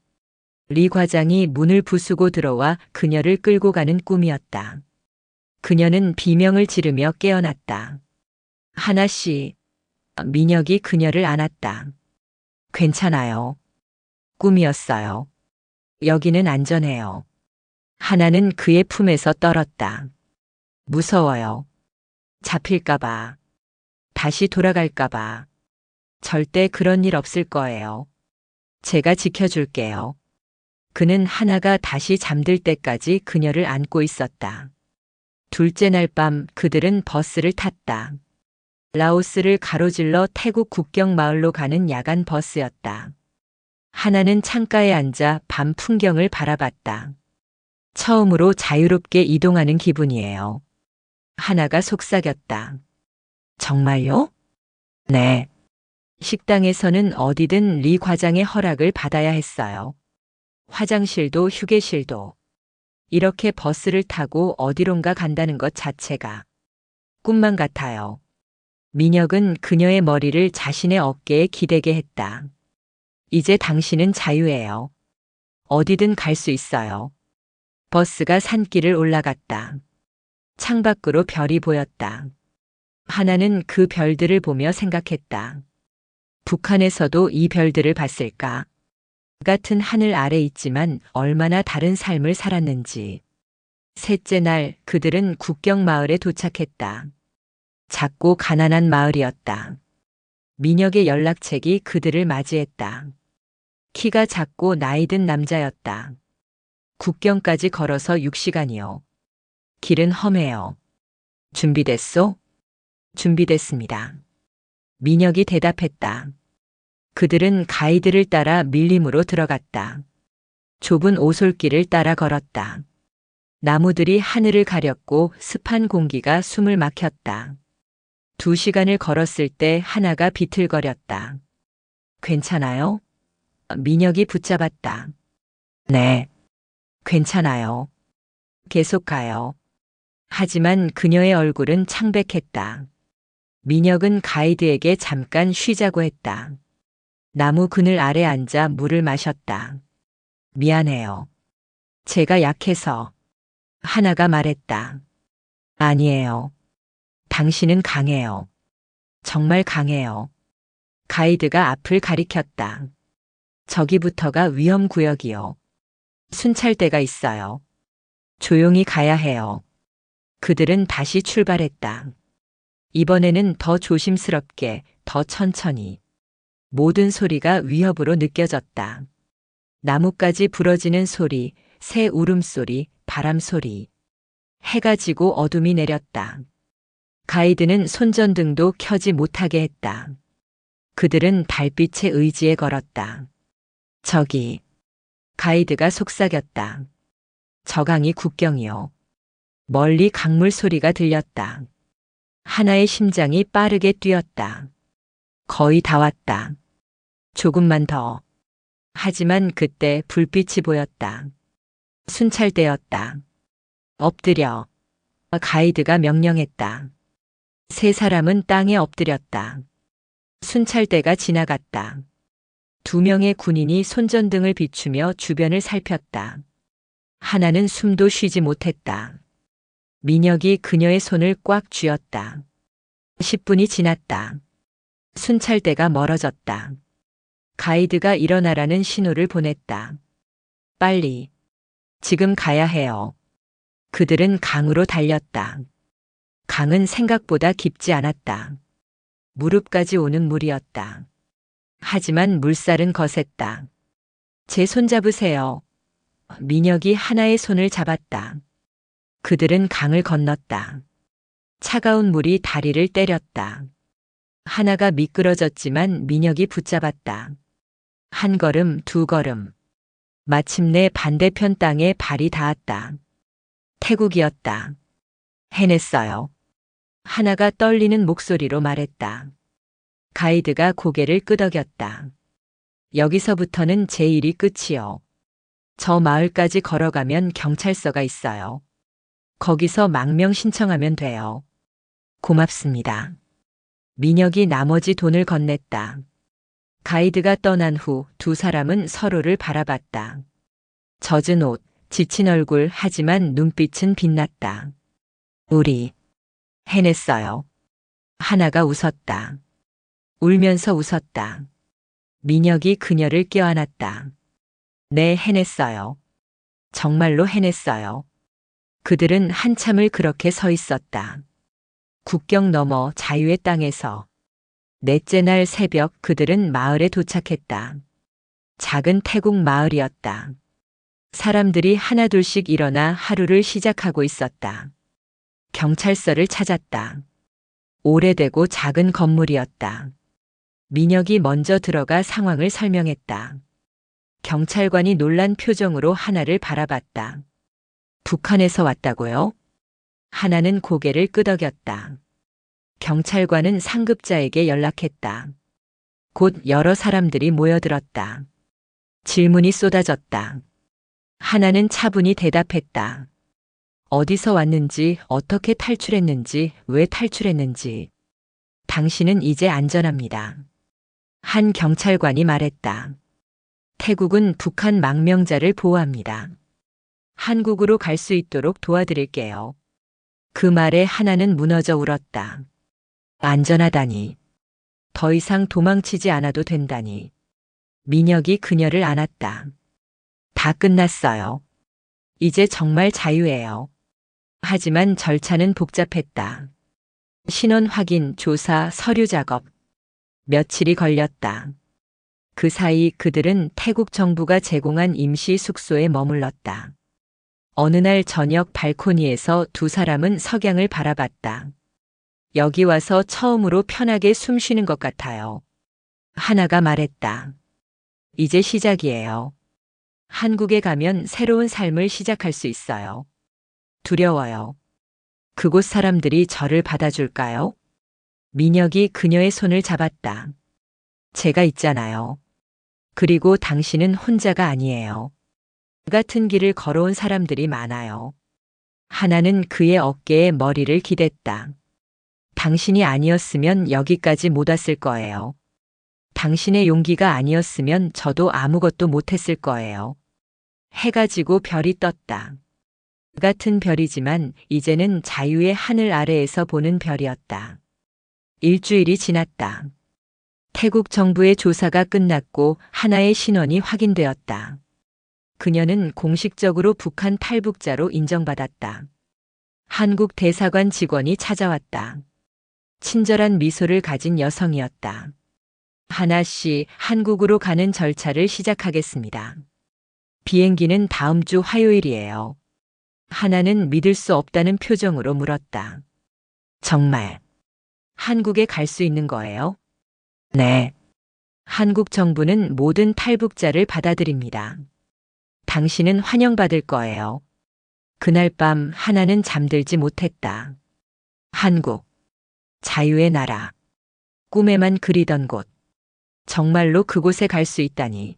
리 과장이 문을 부수고 들어와 그녀를 끌고 가는 꿈이었다. 그녀는 비명을 지르며 깨어났다. 하나 씨, 민혁이 그녀를 안았다. 괜찮아요. 꿈이었어요. 여기는 안전해요. 하나는 그의 품에서 떨었다. 무서워요. 잡힐까봐. 다시 돌아갈까봐. 절대 그런 일 없을 거예요. 제가 지켜줄게요. 그는 하나가 다시 잠들 때까지 그녀를 안고 있었다. 둘째 날 밤 그들은 버스를 탔다. 라오스를 가로질러 태국 국경 마을로 가는 야간 버스였다. 하나는 창가에 앉아 밤 풍경을 바라봤다. 처음으로 자유롭게 이동하는 기분이에요. 하나가 속삭였다. 정말요? 네. 식당에서는 어디든 리 과장의 허락을 받아야 했어요. 화장실도 휴게실도. 이렇게 버스를 타고 어디론가 간다는 것 자체가 꿈만 같아요. 민혁은 그녀의 머리를 자신의 어깨에 기대게 했다. 이제 당신은 자유예요. 어디든 갈 수 있어요. 버스가 산길을 올라갔다. 창밖으로 별이 보였다. 하나는 그 별들을 보며 생각했다. 북한에서도 이 별들을 봤을까? 같은 하늘 아래 있지만 얼마나 다른 삶을 살았는지. 셋째 날 그들은 국경 마을에 도착했다. 작고 가난한 마을이었다. 민혁의 연락책이 그들을 맞이했다. 키가 작고 나이든 남자였다. 국경까지 걸어서 6시간이요. 길은 험해요. 준비됐소? 준비됐습니다. 민혁이 대답했다. 그들은 가이드를 따라 밀림으로 들어갔다. 좁은 오솔길을 따라 걸었다. 나무들이 하늘을 가렸고 습한 공기가 숨을 막혔다. 2시간을 걸었을 때 하나가 비틀거렸다. 괜찮아요? 민혁이 붙잡았다. 네. 괜찮아요. 계속 가요. 하지만 그녀의 얼굴은 창백했다. 민혁은 가이드에게 잠깐 쉬자고 했다. 나무 그늘 아래 앉아 물을 마셨다. 미안해요. 제가 약해서. 하나가 말했다. 아니에요. 당신은 강해요. 정말 강해요. 가이드가 앞을 가리켰다. 저기부터가 위험구역이요. 순찰대가 있어요. 조용히 가야 해요. 그들은 다시 출발했다. 이번에는 더 조심스럽게, 더 천천히. 모든 소리가 위협으로 느껴졌다. 나뭇가지 부러지는 소리, 새 울음소리, 바람소리. 해가 지고 어둠이 내렸다. 가이드는 손전등도 켜지 못하게 했다. 그들은 달빛의 의지에 걸었다. 저기. 가이드가 속삭였다. 저강이 국경이요. 멀리 강물 소리가 들렸다. 하나의 심장이 빠르게 뛰었다. 거의 다 왔다. 조금만 더. 하지만 그때 불빛이 보였다. 순찰대였다. 엎드려. 가이드가 명령했다. 세 사람은 땅에 엎드렸다. 순찰대가 지나갔다. 2명의 군인이 손전등을 비추며 주변을 살폈다. 하나는 숨도 쉬지 못했다. 민혁이 그녀의 손을 꽉 쥐었다. 10분이 지났다. 순찰대가 멀어졌다. 가이드가 일어나라는 신호를 보냈다. 빨리. 지금 가야 해요. 그들은 강으로 달렸다. 강은 생각보다 깊지 않았다. 무릎까지 오는 물이었다. 하지만 물살은 거셌다. 제 손 잡으세요. 민혁이 하나의 손을 잡았다. 그들은 강을 건넜다. 차가운 물이 다리를 때렸다. 하나가 미끄러졌지만 민혁이 붙잡았다. 한 걸음, 두 걸음. 마침내 반대편 땅에 발이 닿았다. 태국이었다. 해냈어요. 하나가 떨리는 목소리로 말했다. 가이드가 고개를 끄덕였다. 여기서부터는 제 일이 끝이요. 저 마을까지 걸어가면 경찰서가 있어요. 거기서 망명 신청하면 돼요. 고맙습니다. 민혁이 나머지 돈을 건넸다. 가이드가 떠난 후 두 사람은 서로를 바라봤다. 젖은 옷, 지친 얼굴 하지만 눈빛은 빛났다. 우리 해냈어요. 하나가 웃었다. 울면서 웃었다. 민혁이 그녀를 껴안았다. 네, 해냈어요. 정말로 해냈어요. 그들은 한참을 그렇게 서 있었다. 국경 너머 자유의 땅에서. 넷째 날 새벽 그들은 마을에 도착했다. 작은 태국 마을이었다. 사람들이 하나둘씩 일어나 하루를 시작하고 있었다. 경찰서를 찾았다. 오래되고 작은 건물이었다. 민혁이 먼저 들어가 상황을 설명했다. 경찰관이 놀란 표정으로 하나를 바라봤다. 북한에서 왔다고요? 하나는 고개를 끄덕였다. 경찰관은 상급자에게 연락했다. 곧 여러 사람들이 모여들었다. 질문이 쏟아졌다. 하나는 차분히 대답했다. 어디서 왔는지, 어떻게 탈출했는지, 왜 탈출했는지. 당신은 이제 안전합니다. 한 경찰관이 말했다. 태국은 북한 망명자를 보호합니다. 한국으로 갈 수 있도록 도와드릴게요. 그 말에 하나는 무너져 울었다. 안전하다니. 더 이상 도망치지 않아도 된다니. 민혁이 그녀를 안았다. 다 끝났어요. 이제 정말 자유예요. 하지만 절차는 복잡했다. 신원 확인, 조사, 서류 작업. 며칠이 걸렸다. 그 사이 그들은 태국 정부가 제공한 임시 숙소에 머물렀다. 어느 날 저녁 발코니에서 두 사람은 석양을 바라봤다. 여기 와서 처음으로 편하게 숨 쉬는 것 같아요. 하나가 말했다. 이제 시작이에요. 한국에 가면 새로운 삶을 시작할 수 있어요. 두려워요. 그곳 사람들이 저를 받아줄까요? 민혁이 그녀의 손을 잡았다. 제가 있잖아요. 그리고 당신은 혼자가 아니에요. 같은 길을 걸어온 사람들이 많아요. 하나는 그의 어깨에 머리를 기댔다. 당신이 아니었으면 여기까지 못 왔을 거예요. 당신의 용기가 아니었으면 저도 아무것도 못했을 거예요. 해가 지고 별이 떴다. 같은 별이지만 이제는 자유의 하늘 아래에서 보는 별이었다. 일주일이 지났다. 태국 정부의 조사가 끝났고 하나의 신원이 확인되었다. 그녀는 공식적으로 북한 탈북자로 인정받았다. 한국 대사관 직원이 찾아왔다. 친절한 미소를 가진 여성이었다. 하나 씨, 한국으로 가는 절차를 시작하겠습니다. 비행기는 다음 주 화요일이에요. 하나는 믿을 수 없다는 표정으로 물었다. 정말 한국에 갈 수 있는 거예요? 네. 한국 정부는 모든 탈북자를 받아들입니다. 당신은 환영받을 거예요. 그날 밤 하나는 잠들지 못했다. 한국. 자유의 나라. 꿈에만 그리던 곳. 정말로 그곳에 갈 수 있다니.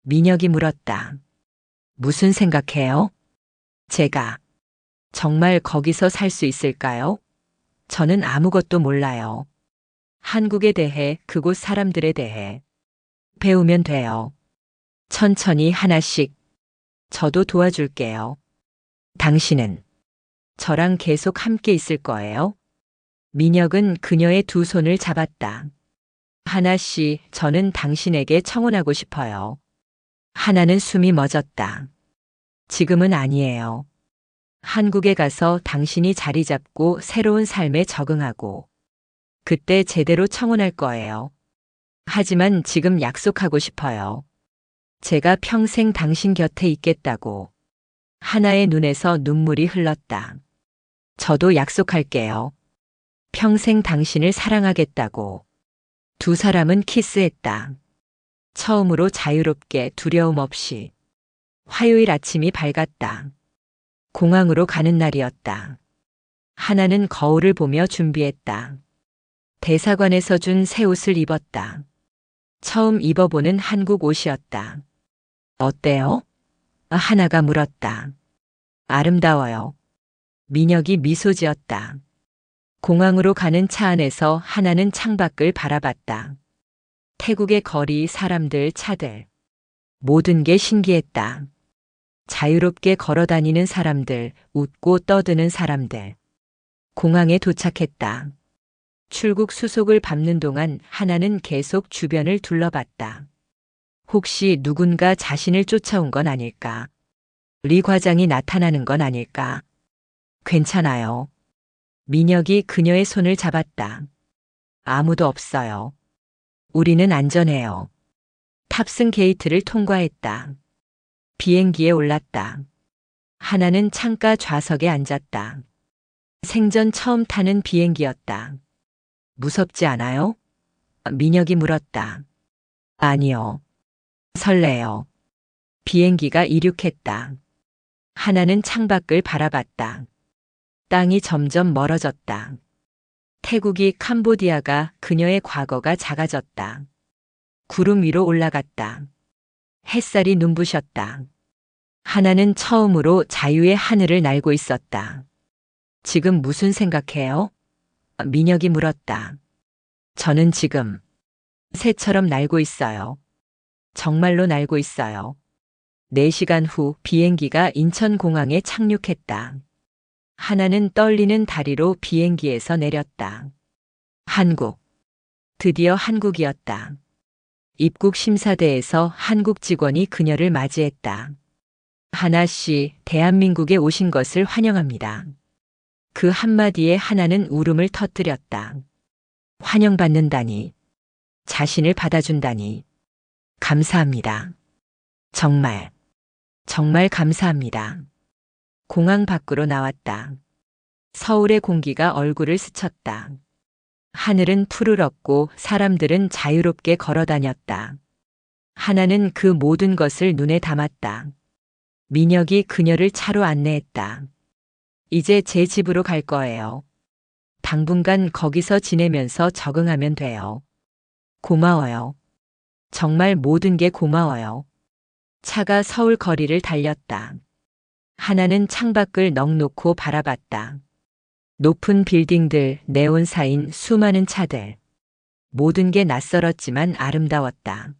민혁이 물었다. 무슨 생각해요? 제가 정말 거기서 살 수 있을까요? 저는 아무것도 몰라요. 한국에 대해, 그곳 사람들에 대해. 배우면 돼요. 천천히 하나씩. 저도 도와줄게요. 당신은 저랑 계속 함께 있을 거예요? 민혁은 그녀의 두 손을 잡았다. 하나 씨, 저는 당신에게 청혼하고 싶어요. 하나는 숨이 멎었다. 지금은 아니에요. 한국에 가서 당신이 자리 잡고 새로운 삶에 적응하고 그때 제대로 청혼할 거예요. 하지만 지금 약속하고 싶어요. 제가 평생 당신 곁에 있겠다고. 하나의 눈에서 눈물이 흘렀다. 저도 약속할게요. 평생 당신을 사랑하겠다고. 두 사람은 키스했다. 처음으로 자유롭게 두려움 없이. 화요일 아침이 밝았다. 공항으로 가는 날이었다. 하나는 거울을 보며 준비했다. 대사관에서 준 새 옷을 입었다. 처음 입어보는 한국 옷이었다. 어때요? 하나가 물었다. 아름다워요. 민혁이 미소 지었다. 공항으로 가는 차 안에서 하나는 창밖을 바라봤다. 태국의 거리, 사람들, 차들. 모든 게 신기했다. 자유롭게 걸어다니는 사람들, 웃고 떠드는 사람들. 공항에 도착했다. 출국 수속을 밟는 동안 하나는 계속 주변을 둘러봤다. 혹시 누군가 자신을 쫓아온 건 아닐까? 리 과장이 나타나는 건 아닐까? 괜찮아요. 민혁이 그녀의 손을 잡았다. 아무도 없어요. 우리는 안전해요. 탑승 게이트를 통과했다. 비행기에 올랐다. 하나는 창가 좌석에 앉았다. 생전 처음 타는 비행기였다. 무섭지 않아요? 민혁이 물었다. 아니요. 설레요. 비행기가 이륙했다. 하나는 창밖을 바라봤다. 땅이 점점 멀어졌다. 태국이 캄보디아가 그녀의 과거가 작아졌다. 구름 위로 올라갔다. 햇살이 눈부셨다. 하나는 처음으로 자유의 하늘을 날고 있었다. 지금 무슨 생각해요? 민혁이 물었다. 저는 지금 새처럼 날고 있어요. 정말로 날고 있어요. 4시간 후 비행기가 인천공항에 착륙했다. 하나는 떨리는 다리로 비행기에서 내렸다. 한국. 드디어 한국이었다. 입국 심사대에서 한국 직원이 그녀를 맞이했다. 하나 씨, 대한민국에 오신 것을 환영합니다. 그 한마디에 하나는 울음을 터뜨렸다. 환영받는다니. 자신을 받아준다니. 감사합니다. 정말, 정말 감사합니다. 공항 밖으로 나왔다. 서울의 공기가 얼굴을 스쳤다. 하늘은 푸르렀고 사람들은 자유롭게 걸어 다녔다. 하나는 그 모든 것을 눈에 담았다. 민혁이 그녀를 차로 안내했다. 이제 제 집으로 갈 거예요. 당분간 거기서 지내면서 적응하면 돼요. 고마워요. 정말 모든 게 고마워요. 차가 서울 거리를 달렸다. 하나는 창밖을 넋놓고 바라봤다. 높은 빌딩들, 네온 사인 수많은 차들. 모든 게 낯설었지만 아름다웠다.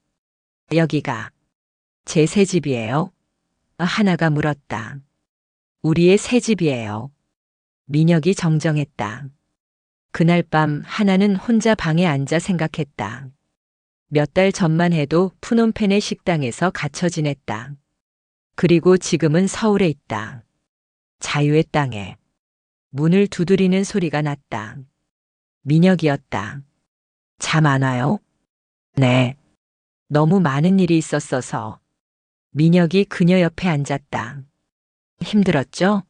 여기가 제 새 집이에요? 하나가 물었다. 우리의 새 집이에요. 민혁이 정정했다. 그날 밤 하나는 혼자 방에 앉아 생각했다. 몇 달 전만 해도 푸놈펜의 식당에서 갇혀 지냈다. 그리고 지금은 서울에 있다. 자유의 땅에. 문을 두드리는 소리가 났다. 민혁이었다. 잠 안 와요? 네. 너무 많은 일이 있었어서. 민혁이 그녀 옆에 앉았다. 힘들었죠?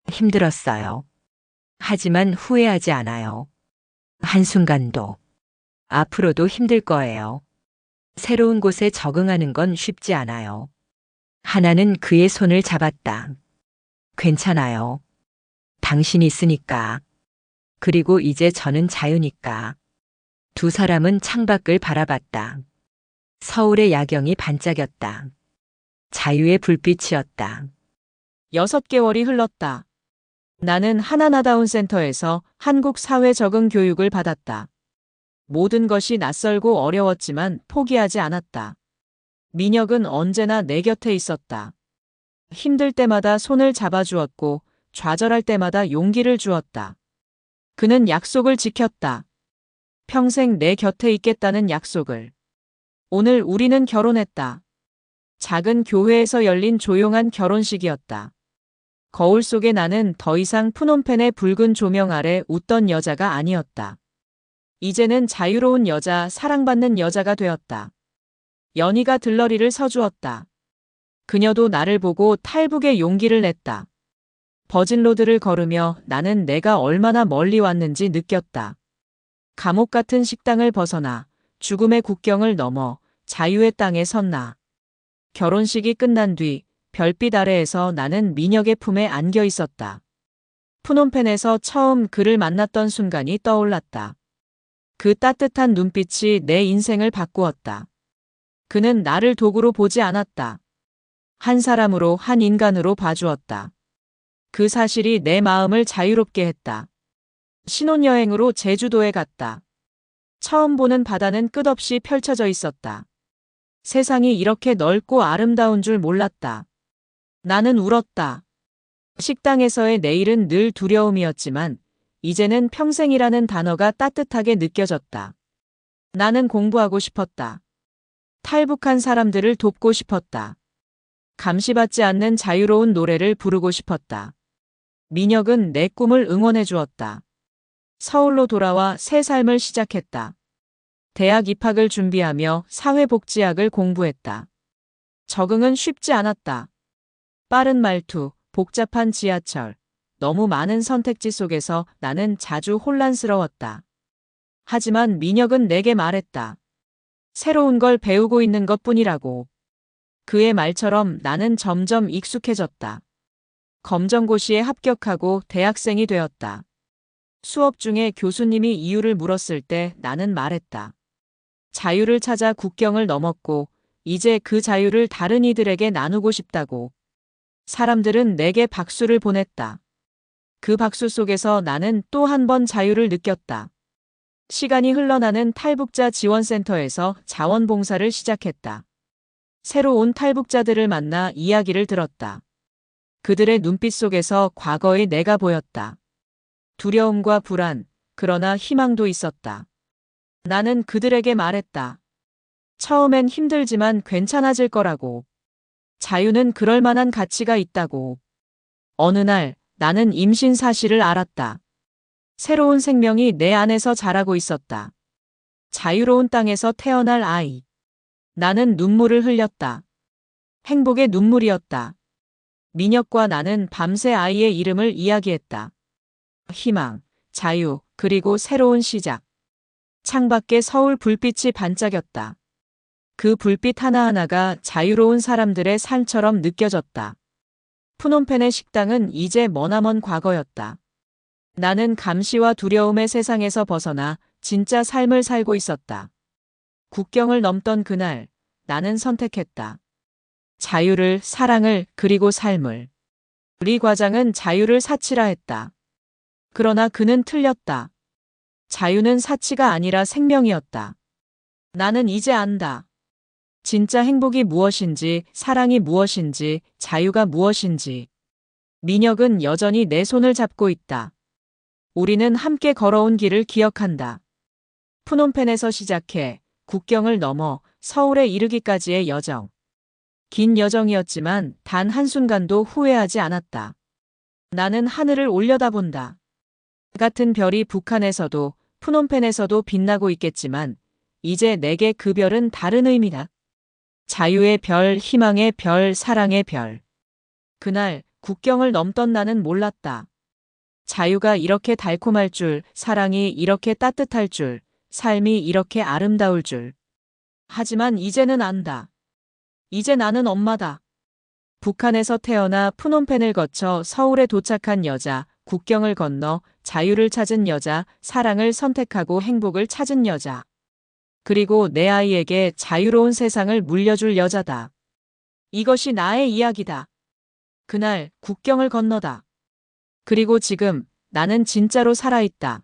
힘들었어요. 하지만 후회하지 않아요. 한순간도. 앞으로도 힘들 거예요. 새로운 곳에 적응하는 건 쉽지 않아요. 하나는 그의 손을 잡았다. 괜찮아요. 당신이 있으니까. 그리고 이제 저는 자유니까. 두 사람은 창밖을 바라봤다. 서울의 야경이 반짝였다. 자유의 불빛이었다. 6개월이 흘렀다. 나는 하나나다운 센터에서 한국 사회 적응 교육을 받았다. 모든 것이 낯설고 어려웠지만 포기하지 않았다. 민혁은 언제나 내 곁에 있었다. 힘들 때마다 손을 잡아주었고 좌절할 때마다 용기를 주었다. 그는 약속을 지켰다. 평생 내 곁에 있겠다는 약속을. 오늘 우리는 결혼했다. 작은 교회에서 열린 조용한 결혼식이었다. 거울 속에 나는 더 이상 프놈펜의 붉은 조명 아래 웃던 여자가 아니었다. 이제는 자유로운 여자, 사랑받는 여자가 되었다. 연희가 들러리를 서주었다. 그녀도 나를 보고 탈북의 용기를 냈다. 버진로드를 걸으며 나는 내가 얼마나 멀리 왔는지 느꼈다. 감옥 같은 식당을 벗어나 죽음의 국경을 넘어 자유의 땅에 섰나. 결혼식이 끝난 뒤 별빛 아래에서 나는 민혁의 품에 안겨 있었다. 프놈펜에서 처음 그를 만났던 순간이 떠올랐다. 그 따뜻한 눈빛이 내 인생을 바꾸었다. 그는 나를 도구로 보지 않았다. 한 사람으로, 한 인간으로 봐주었다. 그 사실이 내 마음을 자유롭게 했다. 신혼여행으로 제주도에 갔다. 처음 보는 바다는 끝없이 펼쳐져 있었다. 세상이 이렇게 넓고 아름다운 줄 몰랐다. 나는 울었다. 식당에서의 내일은 늘 두려움이었지만 이제는 평생이라는 단어가 따뜻하게 느껴졌다. 나는 공부하고 싶었다. 탈북한 사람들을 돕고 싶었다. 감시받지 않는 자유로운 노래를 부르고 싶었다. 민혁은 내 꿈을 응원해 주었다. 서울로 돌아와 새 삶을 시작했다. 대학 입학을 준비하며 사회복지학을 공부했다. 적응은 쉽지 않았다. 빠른 말투, 복잡한 지하철, 너무 많은 선택지 속에서 나는 자주 혼란스러웠다. 하지만 민혁은 내게 말했다. 새로운 걸 배우고 있는 것뿐이라고. 그의 말처럼 나는 점점 익숙해졌다. 검정고시에 합격하고 대학생이 되었다. 수업 중에 교수님이 이유를 물었을 때 나는 말했다. 자유를 찾아 국경을 넘었고 이제 그 자유를 다른 이들에게 나누고 싶다고. 사람들은 내게 박수를 보냈다. 그 박수 속에서 나는 또 한 번 자유를 느꼈다. 시간이 흘러나는 탈북자 지원센터에서 자원봉사를 시작했다. 새로 온 탈북자들을 만나 이야기를 들었다. 그들의 눈빛 속에서 과거의 내가 보였다. 두려움과 불안, 그러나 희망도 있었다. 나는 그들에게 말했다. 처음엔 힘들지만 괜찮아질 거라고. 자유는 그럴 만한 가치가 있다고. 어느 날 나는 임신 사실을 알았다. 새로운 생명이 내 안에서 자라고 있었다. 자유로운 땅에서 태어날 아이. 나는 눈물을 흘렸다. 행복의 눈물이었다. 민혁과 나는 밤새 아이의 이름을 이야기했다. 희망, 자유, 그리고 새로운 시작. 창밖에 서울 불빛이 반짝였다. 그 불빛 하나하나가 자유로운 사람들의 삶처럼 느껴졌다. 프놈펜의 식당은 이제 머나먼 과거였다. 나는 감시와 두려움의 세상에서 벗어나 진짜 삶을 살고 있었다. 국경을 넘던 그날 나는 선택했다. 자유를, 사랑을, 그리고 삶을. 우리 과장은 자유를 사치라 했다. 그러나 그는 틀렸다. 자유는 사치가 아니라 생명이었다. 나는 이제 안다. 진짜 행복이 무엇인지, 사랑이 무엇인지, 자유가 무엇인지. 민혁은 여전히 내 손을 잡고 있다. 우리는 함께 걸어온 길을 기억한다. 프놈펜에서 시작해 국경을 넘어 서울에 이르기까지의 여정. 긴 여정이었지만 단 한순간도 후회하지 않았다. 나는 하늘을 올려다본다. 같은 별이 북한에서도 프놈펜에서도 빛나고 있겠지만 이제 내게 그 별은 다른 의미다. 자유의 별, 희망의 별, 사랑의 별. 그날 국경을 넘던 나는 몰랐다. 자유가 이렇게 달콤할 줄, 사랑이 이렇게 따뜻할 줄, 삶이 이렇게 아름다울 줄. 하지만 이제는 안다. 이제 나는 엄마다. 북한에서 태어나 프놈펜을 거쳐 서울에 도착한 여자, 국경을 건너 자유를 찾은 여자, 사랑을 선택하고 행복을 찾은 여자. 그리고 내 아이에게 자유로운 세상을 물려줄 여자다. 이것이 나의 이야기다. 그날 국경을 건너다. 그리고 지금 나는 진짜로 살아있다.